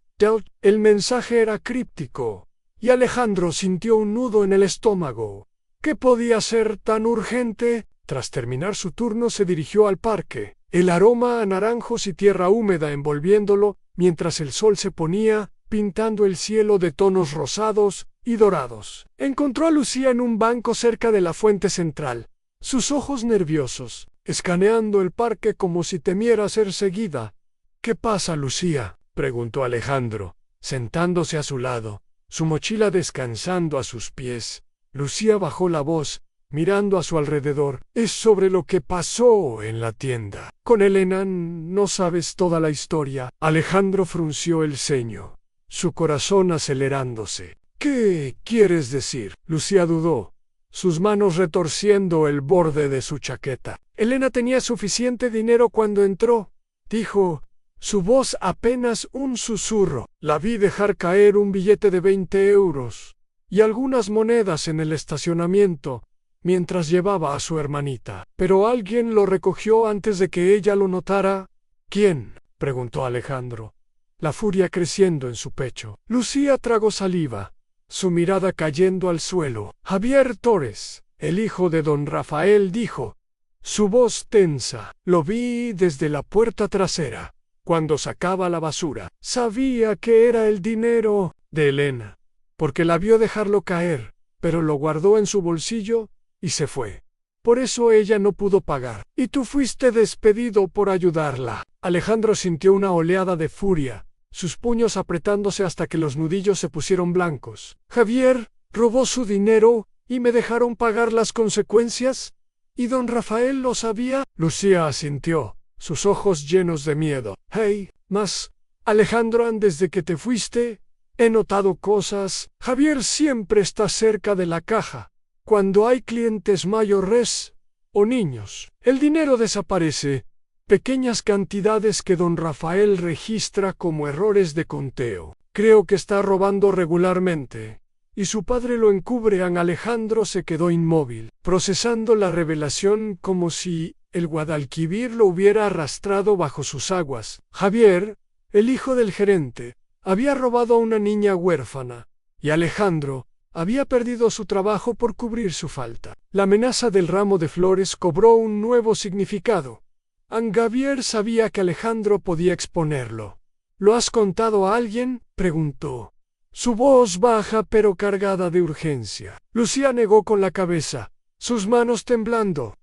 El mensaje era críptico, y Alejandro sintió un nudo en el estómago. ¿Qué podía ser tan urgente? Tras terminar su turno se dirigió al parque, el aroma a naranjos y tierra húmeda envolviéndolo, mientras el sol se ponía, pintando el cielo de tonos rosados y dorados. Encontró a Lucía en un banco cerca de la fuente central, sus ojos nerviosos, escaneando el parque como si temiera ser seguida. ¿Qué pasa, Lucía?, preguntó Alejandro, sentándose a su lado, su mochila descansando a sus pies. Lucía bajó la voz, mirando a su alrededor. Es sobre lo que pasó en la tienda. Con Elena no sabes toda la historia. Alejandro frunció el ceño, su corazón acelerándose. ¿Qué quieres decir? Lucía dudó, sus manos retorciendo el borde de su chaqueta. Elena tenía suficiente dinero cuando entró, dijo, su voz apenas un susurro. La vi dejar caer un billete de 20 euros y algunas monedas en el estacionamiento mientras llevaba a su hermanita. Pero alguien lo recogió antes de que ella lo notara. ¿Quién?, preguntó Alejandro, la furia creciendo en su pecho. Lucía tragó saliva, su mirada cayendo al suelo. Javier Torres, el hijo de don Rafael, dijo, su voz tensa. Lo vi desde la puerta trasera, cuando sacaba la basura. Sabía que era el dinero de Elena, porque la vio dejarlo caer, pero lo guardó en su bolsillo y se fue. Por eso ella no pudo pagar. Y tú fuiste despedido por ayudarla. Alejandro sintió una oleada de furia, sus puños apretándose hasta que los nudillos se pusieron blancos. Javier robó su dinero ¿Y me dejaron pagar las consecuencias? ¿Y don Rafael lo sabía? Lucía asintió, sus ojos llenos de miedo. Hey, mas, Alejandro, desde que te fuiste, he notado cosas. Javier siempre está cerca de la caja, cuando hay clientes mayores o niños. El dinero desaparece, pequeñas cantidades que don Rafael registra como errores de conteo. Creo que está robando regularmente. Y su padre lo encubre. Alejandro se quedó inmóvil, procesando la revelación como si el Guadalquivir lo hubiera arrastrado bajo sus aguas. Javier, el hijo del gerente, había robado a una niña huérfana, y Alejandro había perdido su trabajo por cubrir su falta. La amenaza del ramo de flores cobró un nuevo significado. Javier sabía que Alejandro podía exponerlo. ¿Lo has contado a alguien?, preguntó. Su voz baja pero cargada de urgencia. Lucía negó con la cabeza, sus manos temblando.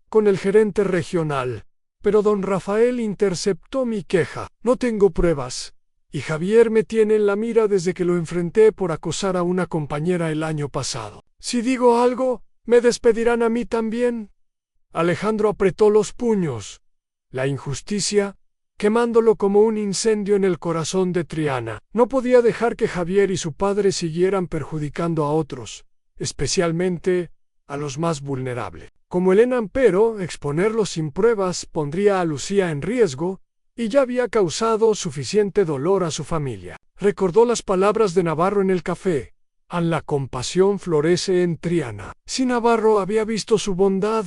Con el gerente regional. Pero don Rafael interceptó mi queja. No tengo pruebas. Y Javier me tiene en la mira desde que lo enfrenté por acosar a una compañera el año pasado. Si digo algo, ¿me despedirán a mí también? Alejandro apretó los puños. La injusticia, quemándolo como un incendio en el corazón de Triana. No podía dejar que Javier y su padre siguieran perjudicando a otros, especialmente a los más vulnerables. Como Elena, pero exponerlo sin pruebas pondría a Lucía en riesgo, y ya había causado suficiente dolor a su familia. Recordó las palabras de Navarro en el café. La compasión florece en Triana. Si Navarro había visto su bondad,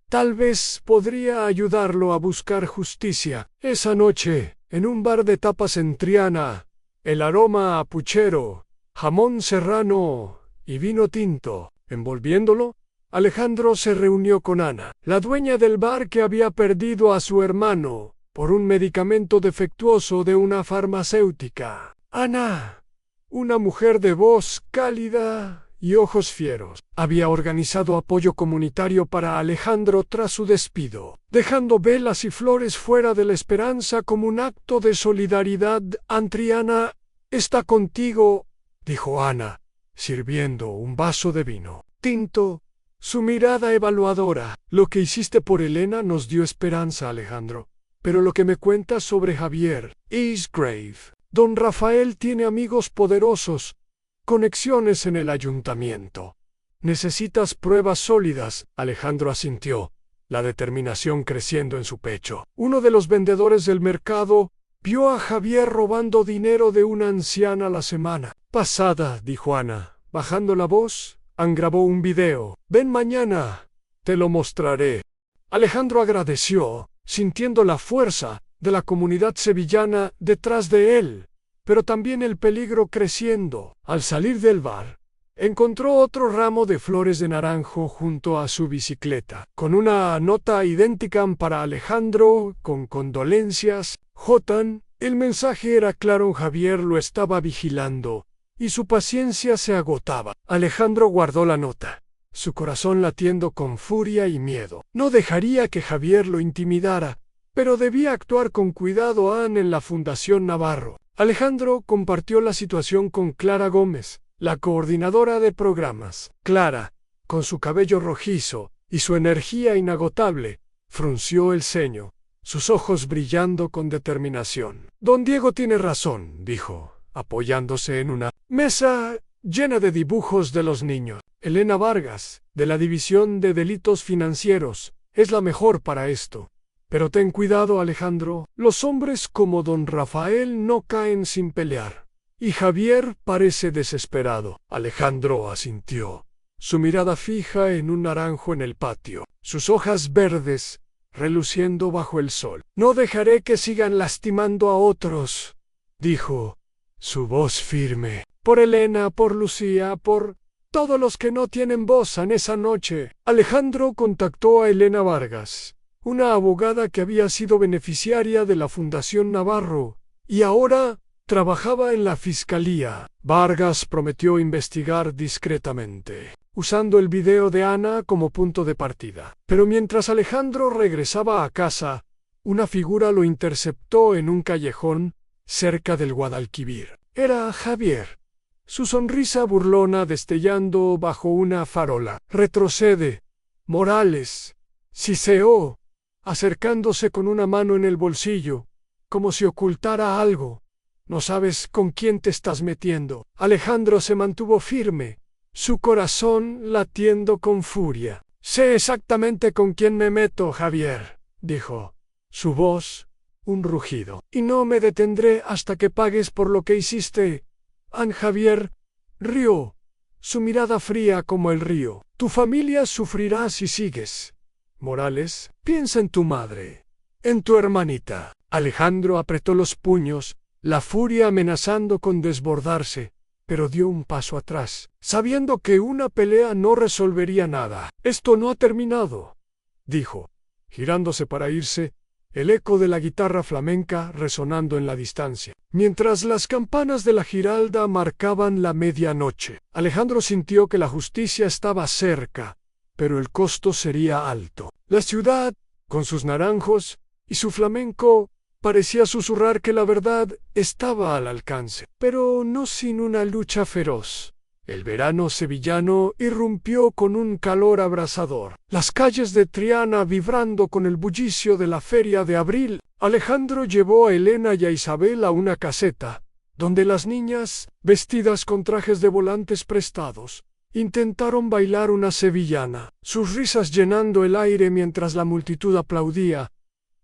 tal vez podría ayudarlo a buscar justicia. Esa noche, en un bar de tapas en Triana, el aroma a puchero, jamón serrano y vino tinto, envolviéndolo, Alejandro se reunió con Ana, la dueña del bar que había perdido a su hermano por un medicamento defectuoso de una farmacéutica. Ana, una mujer de voz cálida y ojos fieros, había organizado apoyo comunitario para Alejandro tras su despido, dejando velas y flores fuera de la esperanza como un acto de solidaridad. Triana está contigo, dijo Ana, sirviendo un vaso de vino tinto. Su mirada evaluadora. Lo que hiciste por Elena nos dio esperanza, Alejandro. Pero lo que me cuentas sobre Javier es grave. Don Rafael tiene amigos poderosos, conexiones en el ayuntamiento. Necesitas pruebas sólidas. Alejandro asintió, la determinación creciendo en su pecho. Uno de los vendedores del mercado vio a Javier robando dinero de una anciana la semana pasada, dijo Ana, bajando la voz. Grabó un video. Ven mañana, te lo mostraré. Alejandro agradeció, sintiendo la fuerza de la comunidad sevillana detrás de él, pero también el peligro creciendo. Al salir del bar, encontró otro ramo de flores de naranjo junto a su bicicleta, con una nota idéntica para Alejandro, con condolencias. Jotan, el mensaje era claro. Javier lo estaba vigilando, y su paciencia se agotaba. Alejandro guardó la nota, su corazón latiendo con furia y miedo. No dejaría que Javier lo intimidara, pero debía actuar con cuidado. En la Fundación Navarro, Alejandro compartió la situación con Clara Gómez, la coordinadora de programas. Clara, con su cabello rojizo y su energía inagotable, frunció el ceño, sus ojos brillando con determinación. Don Diego tiene razón, dijo, apoyándose en una mesa llena de dibujos de los niños. Elena Vargas, de la División de Delitos Financieros, es la mejor para esto. Pero ten cuidado, Alejandro, los hombres como don Rafael no caen sin pelear. Y Javier parece desesperado. Alejandro asintió, su mirada fija en un naranjo en el patio, sus hojas verdes reluciendo bajo el sol. No dejaré que sigan lastimando a otros, dijo, su voz firme. Por Elena, por Lucía, por todos los que no tienen voz. En esa noche, Alejandro contactó a Elena Vargas, una abogada que había sido beneficiaria de la Fundación Navarro, y ahora trabajaba en la fiscalía. Vargas prometió investigar discretamente, usando el video de Ana como punto de partida. Pero mientras Alejandro regresaba a casa, una figura lo interceptó en un callejón cerca del Guadalquivir. Era Javier, su sonrisa burlona destellando bajo una farola. Retrocede, Morales, siseó, acercándose con una mano en el bolsillo, como si ocultara algo. No sabes con quién te estás metiendo. Alejandro se mantuvo firme, su corazón latiendo con furia. Sé exactamente con quién me meto, Javier, dijo. Su voz, un rugido. Y no me detendré hasta que pagues por lo que hiciste. Javier rió, su mirada fría como el río. Tu familia sufrirá si sigues. Morales, piensa en tu madre, en tu hermanita. Alejandro apretó los puños, la furia amenazando con desbordarse, pero dio un paso atrás, sabiendo que una pelea no resolvería nada. Esto no ha terminado, dijo, girándose para irse, el eco de la guitarra flamenca resonando en la distancia. Mientras las campanas de la Giralda marcaban la medianoche, Alejandro sintió que la justicia estaba cerca, pero el costo sería alto. La ciudad, con sus naranjos y su flamenco, parecía susurrar que la verdad estaba al alcance, pero no sin una lucha feroz. El verano sevillano irrumpió con un calor abrasador. Las calles de Triana vibrando con el bullicio de la feria de abril. Alejandro llevó a Elena y a Isabel a una caseta, donde las niñas, vestidas con trajes de volantes prestados, intentaron bailar una sevillana, sus risas llenando el aire mientras la multitud aplaudía.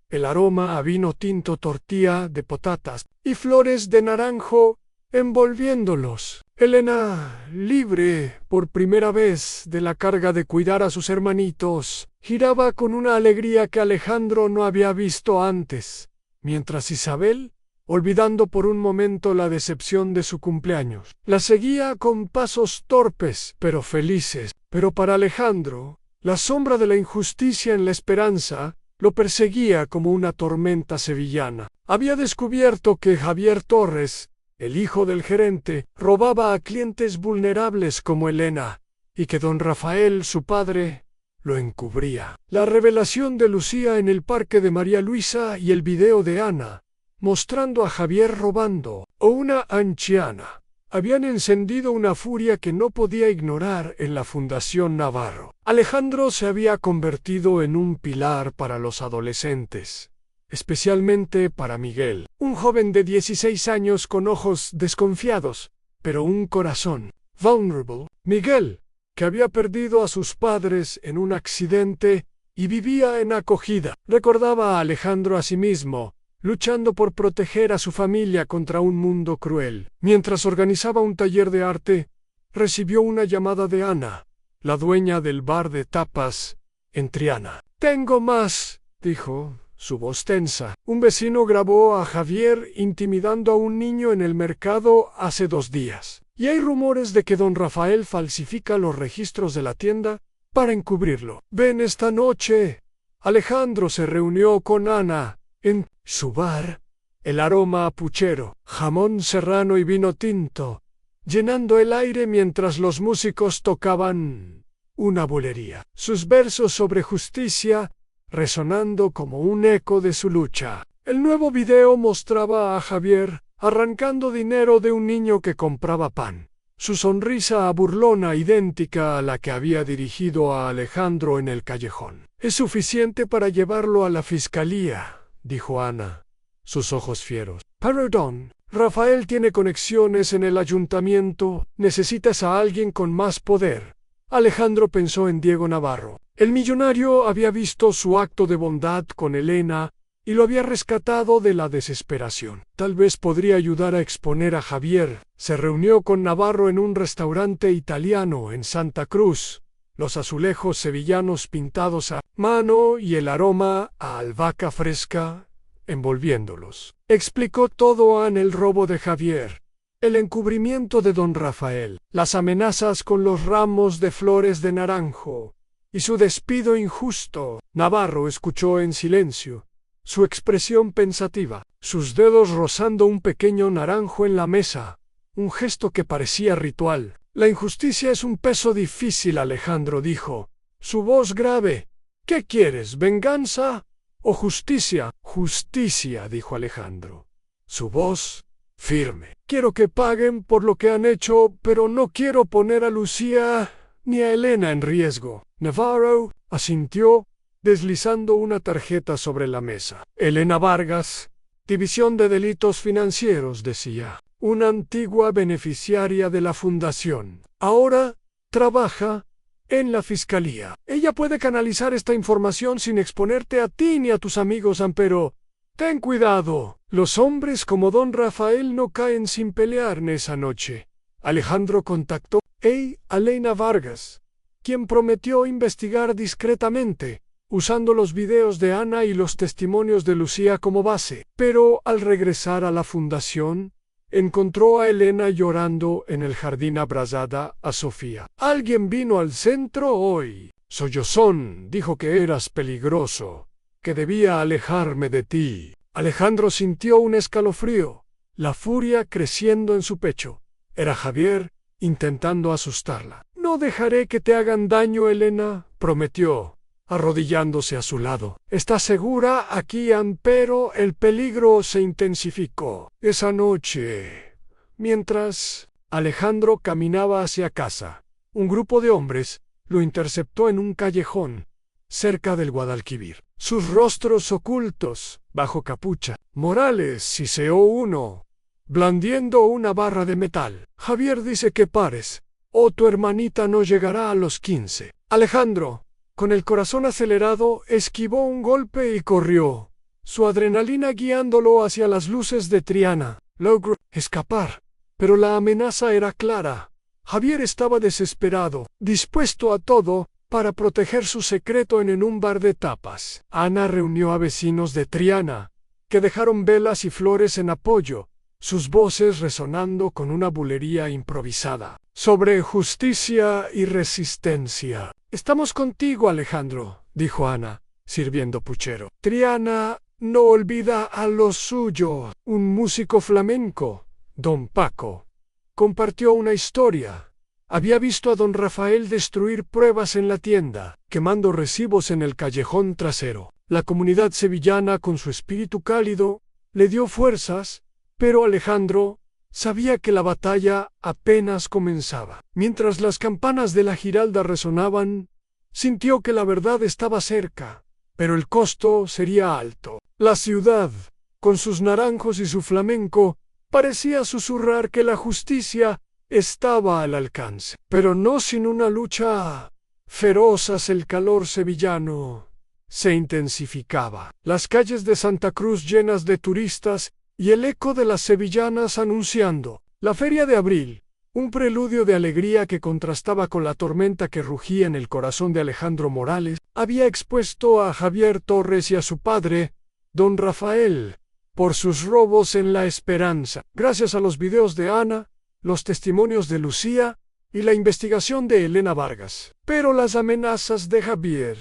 El aroma a vino tinto, tortilla de patatas y flores de naranjo envolviéndolos. Elena, libre por primera vez de la carga de cuidar a sus hermanitos, giraba con una alegría que Alejandro no había visto antes, mientras Isabel, olvidando por un momento la decepción de su cumpleaños, la seguía con pasos torpes pero felices. Pero para Alejandro, la sombra de la injusticia en la esperanza lo perseguía como una tormenta sevillana. Había descubierto que Javier Torres, el hijo del gerente, robaba a clientes vulnerables como Elena, y que don Rafael, su padre, lo encubría. La revelación de Lucía en el parque de María Luisa y el video de Ana, mostrando a Javier robando, o una anciana, habían encendido una furia que no podía ignorar en la Fundación Navarro. Alejandro se había convertido en un pilar para los adolescentes, especialmente para Miguel, un joven de 16 años con ojos desconfiados, pero un corazón vulnerable. Miguel, que había perdido a sus padres en un accidente y vivía en acogida, recordaba a Alejandro a sí mismo, luchando por proteger a su familia contra un mundo cruel. Mientras organizaba un taller de arte, recibió una llamada de Ana, la dueña del bar de tapas en Triana. «Tengo más», dijo, su voz tensa. Un vecino grabó a Javier intimidando a un niño en el mercado hace 2 días. Y hay rumores de que don Rafael falsifica los registros de la tienda para encubrirlo. «Ven esta noche». Alejandro se reunió con Ana en su bar, el aroma a puchero, jamón serrano y vino tinto, llenando el aire mientras los músicos tocaban una bulería. Sus versos sobre justicia resonando como un eco de su lucha. El nuevo video mostraba a Javier arrancando dinero de un niño que compraba pan. Su sonrisa burlona idéntica a la que había dirigido a Alejandro en el callejón. «Es suficiente para llevarlo a la fiscalía», dijo Ana, sus ojos fieros. «Perdón, Rafael tiene conexiones en el ayuntamiento, necesitas a alguien con más poder». Alejandro pensó en Diego Navarro. El millonario había visto su acto de bondad con Elena y lo había rescatado de la desesperación. Tal vez podría ayudar a exponer a Javier. Se reunió con Navarro en un restaurante italiano en Santa Cruz, los azulejos sevillanos pintados a mano y el aroma a albahaca fresca envolviéndolos. Explicó todo en el robo de Javier, el encubrimiento de don Rafael, las amenazas con los ramos de flores de naranjo y su despido injusto. Navarro escuchó en silencio, su expresión pensativa, sus dedos rozando un pequeño naranjo en la mesa, un gesto que parecía ritual. «La injusticia es un peso difícil», Alejandro dijo, su voz grave. «¿Qué quieres, venganza o justicia?» «Justicia», dijo Alejandro, su voz firme. Quiero que paguen por lo que han hecho, pero no quiero poner a Lucía ni a Elena en riesgo. Navarro asintió, deslizando una tarjeta sobre la mesa. Elena Vargas, División de Delitos Financieros, decía. Una antigua beneficiaria de la fundación. Ahora trabaja en la fiscalía. Ella puede canalizar esta información sin exponerte a ti ni a tus amigos, pero ten cuidado. Los hombres como don Rafael no caen sin pelear en esa noche. Alejandro contactó a Elena Vargas, quien prometió investigar discretamente, usando los videos de Ana y los testimonios de Lucía como base. Pero al regresar a la fundación, encontró a Elena llorando en el jardín abrazada a Sofía. Alguien vino al centro hoy. Sollozón dijo que eras peligroso, que debía alejarme de ti. Alejandro sintió un escalofrío, la furia creciendo en su pecho. Era Javier, intentando asustarla. No dejaré que te hagan daño, Elena, prometió, arrodillándose a su lado. ¿Estás segura, aquí, pero el peligro se intensificó? Esa noche, mientras Alejandro caminaba hacia casa, un grupo de hombres lo interceptó en un callejón, cerca del Guadalquivir. Sus rostros ocultos, bajo capucha. Morales siseó uno, blandiendo una barra de metal. Javier dice que pares, o tu hermanita no llegará a los 15. Alejandro, con el corazón acelerado, esquivó un golpe y corrió, su adrenalina guiándolo hacia las luces de Triana. Logró escapar, pero la amenaza era clara. Javier estaba desesperado, dispuesto a todo, para proteger su secreto en un bar de tapas. Ana reunió a vecinos de Triana, que dejaron velas y flores en apoyo, sus voces resonando con una bulería improvisada, sobre justicia y resistencia. Estamos contigo, Alejandro, dijo Ana, sirviendo puchero. Triana no olvida a los suyos. Un músico flamenco, don Paco, compartió una historia. Había visto a don Rafael destruir pruebas en la tienda, quemando recibos en el callejón trasero. La comunidad sevillana, con su espíritu cálido, le dio fuerzas, pero Alejandro sabía que la batalla apenas comenzaba. Mientras las campanas de la Giralda resonaban, sintió que la verdad estaba cerca, pero el costo sería alto. La ciudad, con sus naranjos y su flamenco, parecía susurrar que la justicia estaba al alcance, pero no sin una lucha feroz. El calor sevillano se intensificaba. Las calles de Santa Cruz llenas de turistas y el eco de las sevillanas anunciando la Feria de Abril, un preludio de alegría que contrastaba con la tormenta que rugía en el corazón de Alejandro Morales, había expuesto a Javier Torres y a su padre, don Rafael, por sus robos en La Esperanza. Gracias a los videos de Ana, los testimonios de Lucía y la investigación de Elena Vargas. Pero las amenazas de Javier,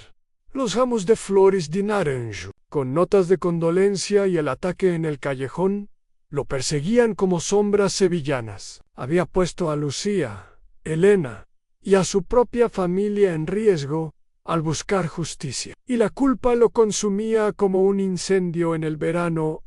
los ramos de flores de naranjo, con notas de condolencia y el ataque en el callejón, lo perseguían como sombras sevillanas. Había puesto a Lucía, Elena y a su propia familia en riesgo al buscar justicia. Y la culpa lo consumía como un incendio en el verano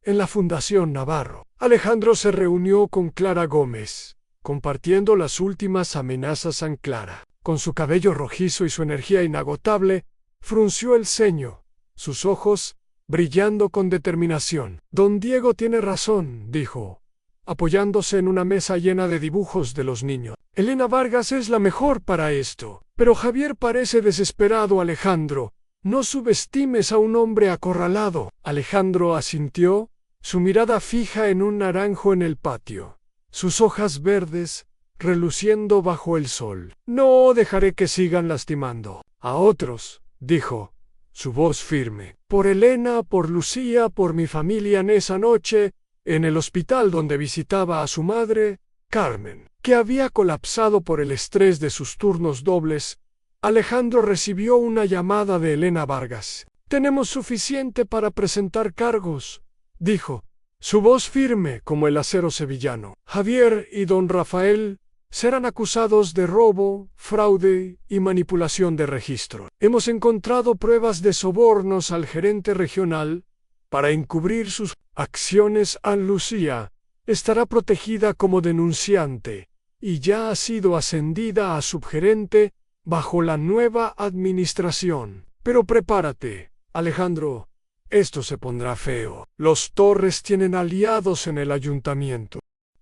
en la Fundación Navarro. Alejandro se reunió con Clara Gómez, compartiendo las últimas amenazas a Clara. Con su cabello rojizo y su energía inagotable, frunció el ceño, sus ojos brillando con determinación. Don Diego tiene razón, dijo, apoyándose en una mesa llena de dibujos de los niños. Elena Vargas es la mejor para esto. Pero Javier parece desesperado, Alejandro. No subestimes a un hombre acorralado. Alejandro asintió, su mirada fija en un naranjo en el patio, sus hojas verdes reluciendo bajo el sol. No dejaré que sigan lastimando a otros, dijo, su voz firme. Por Elena, por Lucía, por mi familia. En esa noche, en el hospital donde visitaba a su madre, Carmen, que había colapsado por el estrés de sus turnos dobles, Alejandro recibió una llamada de Elena Vargas. Tenemos suficiente para presentar cargos, dijo, su voz firme como el acero sevillano. Javier y don Rafael serán acusados de robo, fraude y manipulación de registro. Hemos encontrado pruebas de sobornos al gerente regional, Para encubrir sus acciones, Ann Lucía estará protegida como denunciante y ya ha sido ascendida a subgerente bajo la nueva administración. Pero prepárate, Alejandro, esto se pondrá feo. Los Torres tienen aliados en el ayuntamiento.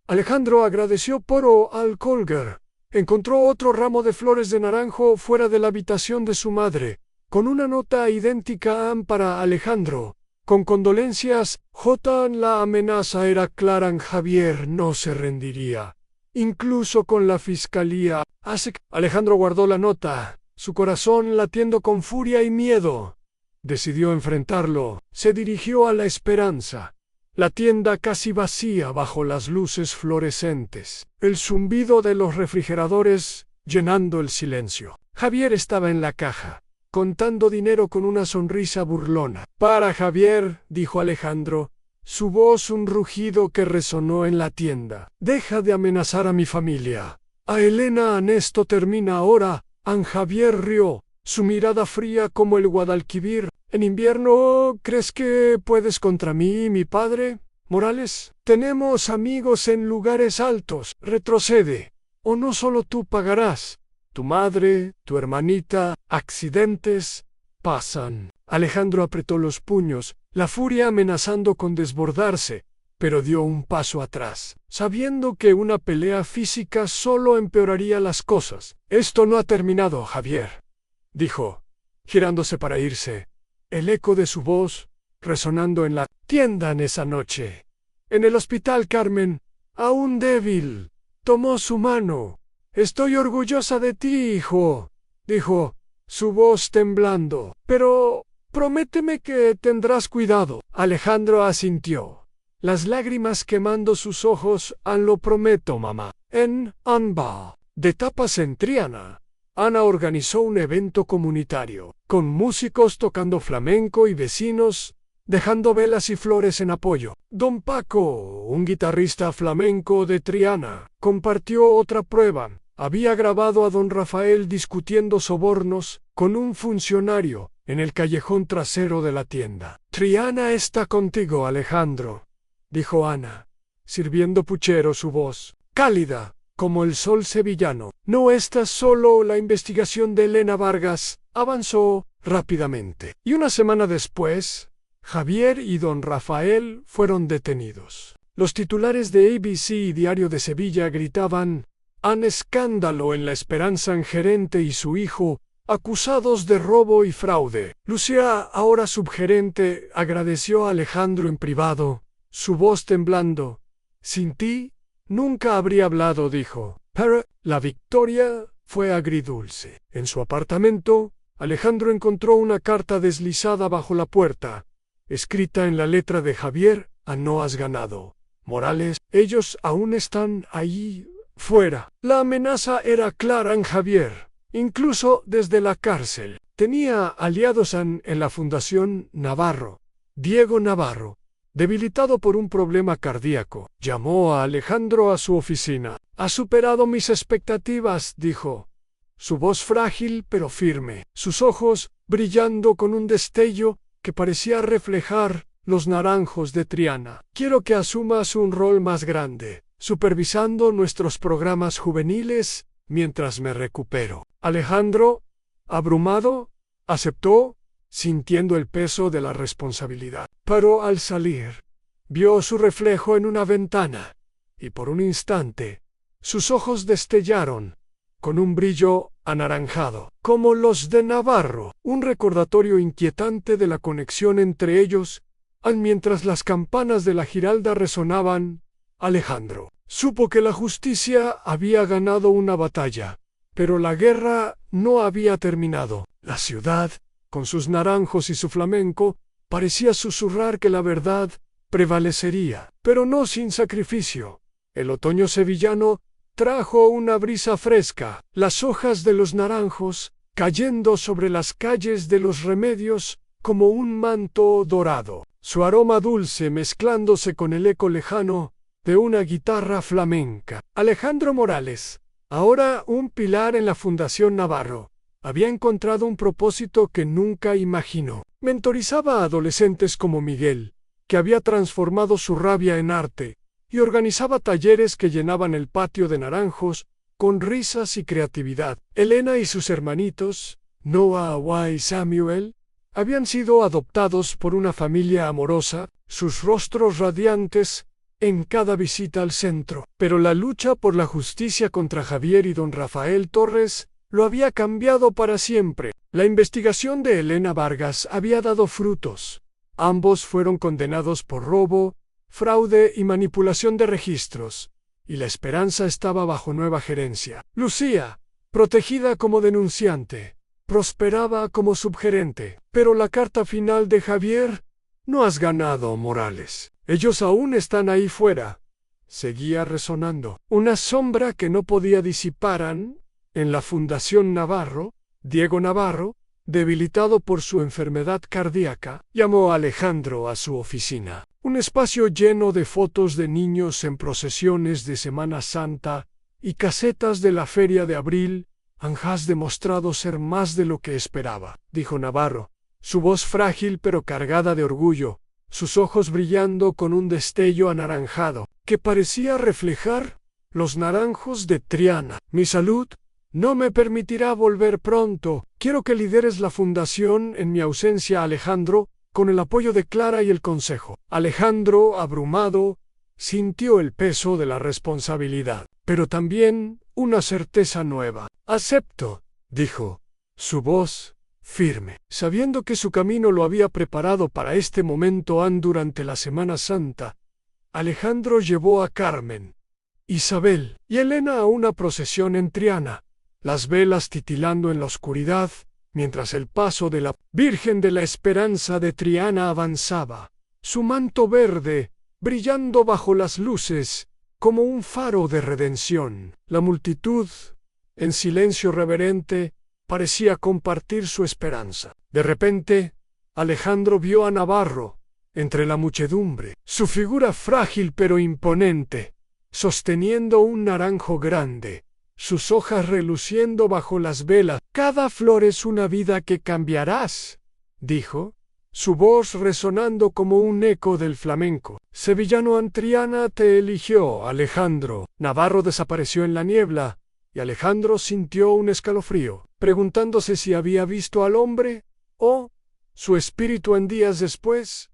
Alejandro agradeció Poro al colgar. Encontró otro ramo de flores de naranjo fuera de la habitación de su madre, con una nota idéntica para Alejandro. Con condolencias, la amenaza era clara. Javier no se rendiría, incluso con la fiscalía. Alejandro guardó la nota, su corazón latiendo con furia y miedo. Decidió enfrentarlo. Se dirigió a la Esperanza. La tienda casi vacía bajo las luces fluorescentes, el zumbido de los refrigeradores llenando el silencio. Javier estaba en la caja, contando dinero con una sonrisa burlona. Para Javier, dijo Alejandro, su voz un rugido que resonó en la tienda. Deja de amenazar a mi familia. A Elena esto termina ahora. Javier rió, su mirada fría como el Guadalquivir. En invierno, ¿crees que puedes contra mí y mi padre, Morales? Tenemos amigos en lugares altos. Retrocede, o no solo tú pagarás. Tu madre, tu hermanita, accidentes, pasan. Alejandro apretó los puños, la furia amenazando con desbordarse, pero dio un paso atrás, sabiendo que una pelea física solo empeoraría las cosas. Esto no ha terminado, Javier, dijo, girándose para irse. El eco de su voz, resonando en la tienda en esa noche. En el hospital, Carmen, aún débil, tomó su mano. Estoy orgullosa de ti, hijo, dijo, su voz temblando. Pero prométeme que tendrás cuidado. Alejandro asintió, las lágrimas quemando sus ojos. Lo prometo, mamá. En Anba, de tapas en Triana, Ana organizó un evento comunitario, con músicos tocando flamenco y vecinos dejando velas y flores en apoyo. Don Paco, un guitarrista flamenco de Triana, compartió otra prueba. Había grabado a don Rafael discutiendo sobornos con un funcionario en el callejón trasero de la tienda. Triana está contigo, Alejandro, dijo Ana, sirviendo puchero, su voz cálida como el sol sevillano. No estás solo. La investigación de Elena Vargas avanzó rápidamente. Y una semana después, Javier y don Rafael fueron detenidos. Los titulares de ABC y Diario de Sevilla gritaban: «Han escándalo en la Esperanza, en gerente y su hijo, acusados de robo y fraude». Lucía, ahora subgerente, agradeció a Alejandro en privado, su voz temblando. «Sin ti nunca habría hablado», dijo. Pero la victoria fue agridulce. En su apartamento, Alejandro encontró una carta deslizada bajo la puerta, escrita en la letra de Javier: «No has ganado, Morales. Ellos aún están ahí fuera». La amenaza era clara en Javier, incluso desde la cárcel. Tenía aliados en la Fundación Navarro. Diego Navarro, debilitado por un problema cardíaco, llamó a Alejandro a su oficina. «Ha superado mis expectativas», dijo, su voz frágil pero firme, sus ojos brillando con un destello que parecía reflejar los naranjos de Triana. «Quiero que asumas un rol más grande, supervisando nuestros programas juveniles mientras me recupero». Alejandro, abrumado, aceptó, sintiendo el peso de la responsabilidad. Pero al salir, vio su reflejo en una ventana, y por un instante, sus ojos destellaron, con un brillo anaranjado, como los de Navarro, un recordatorio inquietante de la conexión entre ellos. Mientras las campanas de la Giralda resonaban, Alejandro supo que la justicia había ganado una batalla, pero la guerra no había terminado. La ciudad, con sus naranjos y su flamenco, parecía susurrar que la verdad prevalecería, pero no sin sacrificio. El otoño sevillano trajo una brisa fresca, las hojas de los naranjos cayendo sobre las calles de los Remedios como un manto dorado, su aroma dulce mezclándose con el eco lejano de una guitarra flamenca. Alejandro Morales, ahora un pilar en la Fundación Navarro, había encontrado un propósito que nunca imaginó. Mentorizaba a adolescentes como Miguel, que había transformado su rabia en arte, y organizaba talleres que llenaban el patio de naranjos con risas y creatividad. Elena y sus hermanitos, Noah y Samuel, habían sido adoptados por una familia amorosa, sus rostros radiantes en cada visita al centro. Pero la lucha por la justicia contra Javier y don Rafael Torres lo había cambiado para siempre. La investigación de Elena Vargas había dado frutos. Ambos fueron condenados por robo, fraude y manipulación de registros, y la esperanza estaba bajo nueva gerencia. Lucía, protegida como denunciante, prosperaba como subgerente. Pero la carta final de Javier: no has ganado, Morales. Ellos aún están ahí fuera. Seguía resonando. Una sombra que no podía disiparan. En la Fundación Navarro, Diego Navarro, debilitado por su enfermedad cardíaca, llamó a Alejandro a su oficina. Un espacio lleno de fotos de niños en procesiones de Semana Santa y casetas de la Feria de Abril. «Has demostrado ser más de lo que esperaba», dijo Navarro, su voz frágil pero cargada de orgullo, sus ojos brillando con un destello anaranjado que parecía reflejar los naranjos de Triana. «Mi salud no me permitirá volver pronto. Quiero que lideres la fundación en mi ausencia, Alejandro, con el apoyo de Clara y el consejo». Alejandro, abrumado, sintió el peso de la responsabilidad, pero también una certeza nueva. «Acepto», dijo, su voz firme, sabiendo que su camino lo había preparado para este momento. Durante la Semana Santa, Alejandro llevó a Carmen, Isabel y Elena a una procesión en Triana, las velas titilando en la oscuridad, mientras el paso de la Virgen de la Esperanza de Triana avanzaba, su manto verde brillando bajo las luces como un faro de redención. La multitud, en silencio reverente, parecía compartir su esperanza. De repente, Alejandro vio a Navarro entre la muchedumbre, su figura frágil pero imponente, sosteniendo un naranjo grande, sus hojas reluciendo bajo las velas. «Cada flor es una vida que cambiarás», dijo, su voz resonando como un eco del flamenco. «Sevillano Antriana te eligió, Alejandro». Navarro desapareció en la niebla, y Alejandro sintió un escalofrío, preguntándose si había visto al hombre o su espíritu en días después.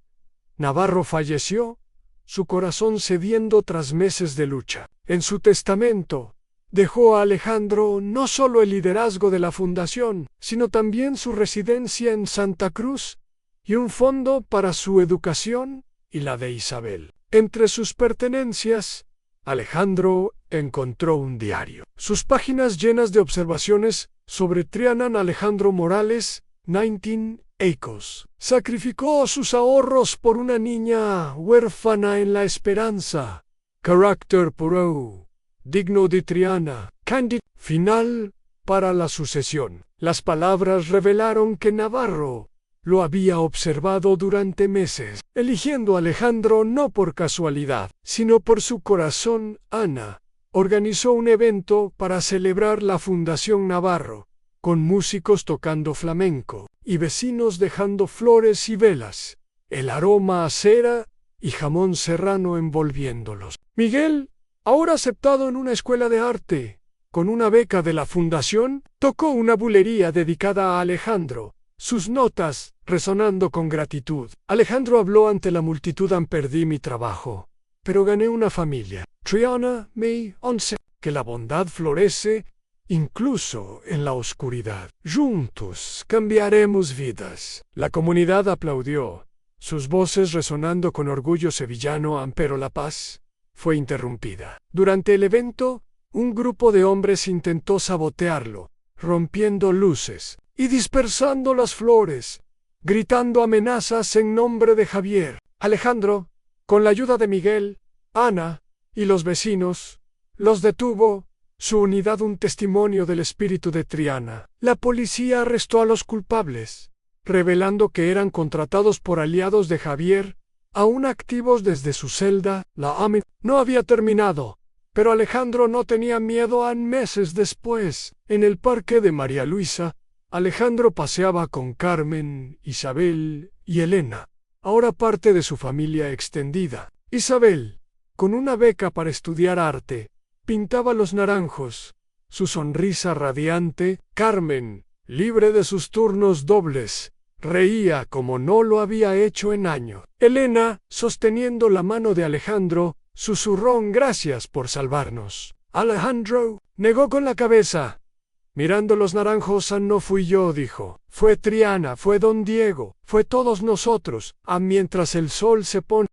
Navarro falleció, su corazón cediendo tras meses de lucha. En su testamento, dejó a Alejandro no solo el liderazgo de la fundación, sino también su residencia en Santa Cruz y un fondo para su educación y la de Isabel. Entre sus pertenencias, Alejandro encontró un diario. Sus páginas llenas de observaciones sobre Triana. Alejandro Morales, 19 Acres. Sacrificó sus ahorros por una niña huérfana en la esperanza. Carácter puro, digno de Triana. Candid final para la sucesión. Las palabras revelaron que Navarro lo había observado durante meses, eligiendo a Alejandro no por casualidad, sino por su corazón. Ana organizó un evento para celebrar la Fundación Navarro, con músicos tocando flamenco y vecinos dejando flores y velas, el aroma a cera y jamón serrano envolviéndolos. Miguel, ahora aceptado en una escuela de arte, con una beca de la fundación, tocó una bulería dedicada a Alejandro, sus notas resonando con gratitud. Alejandro habló ante la multitud. Perdí mi trabajo, pero gané una familia. Triana, me 11. Que la bondad florece incluso en la oscuridad. Juntos cambiaremos vidas. La comunidad aplaudió, sus voces resonando con orgullo sevillano. Pero la paz fue interrumpida. Durante el evento, un grupo de hombres intentó sabotearlo, rompiendo luces y dispersando las flores, gritando amenazas en nombre de Javier. Alejandro, con la ayuda de Miguel, Ana y los vecinos, los detuvo. Su unidad un testimonio del espíritu de Triana. La policía arrestó a los culpables, revelando que eran contratados por aliados de Javier, aún activos desde su celda. La AMI no había terminado, pero Alejandro no tenía miedo. Meses después, en el parque de María Luisa, Alejandro paseaba con Carmen, Isabel y Elena. ahora parte de su familia extendida. Isabel, con una beca para estudiar arte, pintaba los naranjos, su sonrisa radiante. Carmen, libre de sus turnos dobles, reía como no lo había hecho en años. Elena, sosteniendo la mano de Alejandro, susurró un gracias por salvarnos. Alejandro negó con la cabeza. Mirando los naranjos, no fui yo, dijo. Fue Triana, fue don Diego, fue todos nosotros. Mientras el sol se pone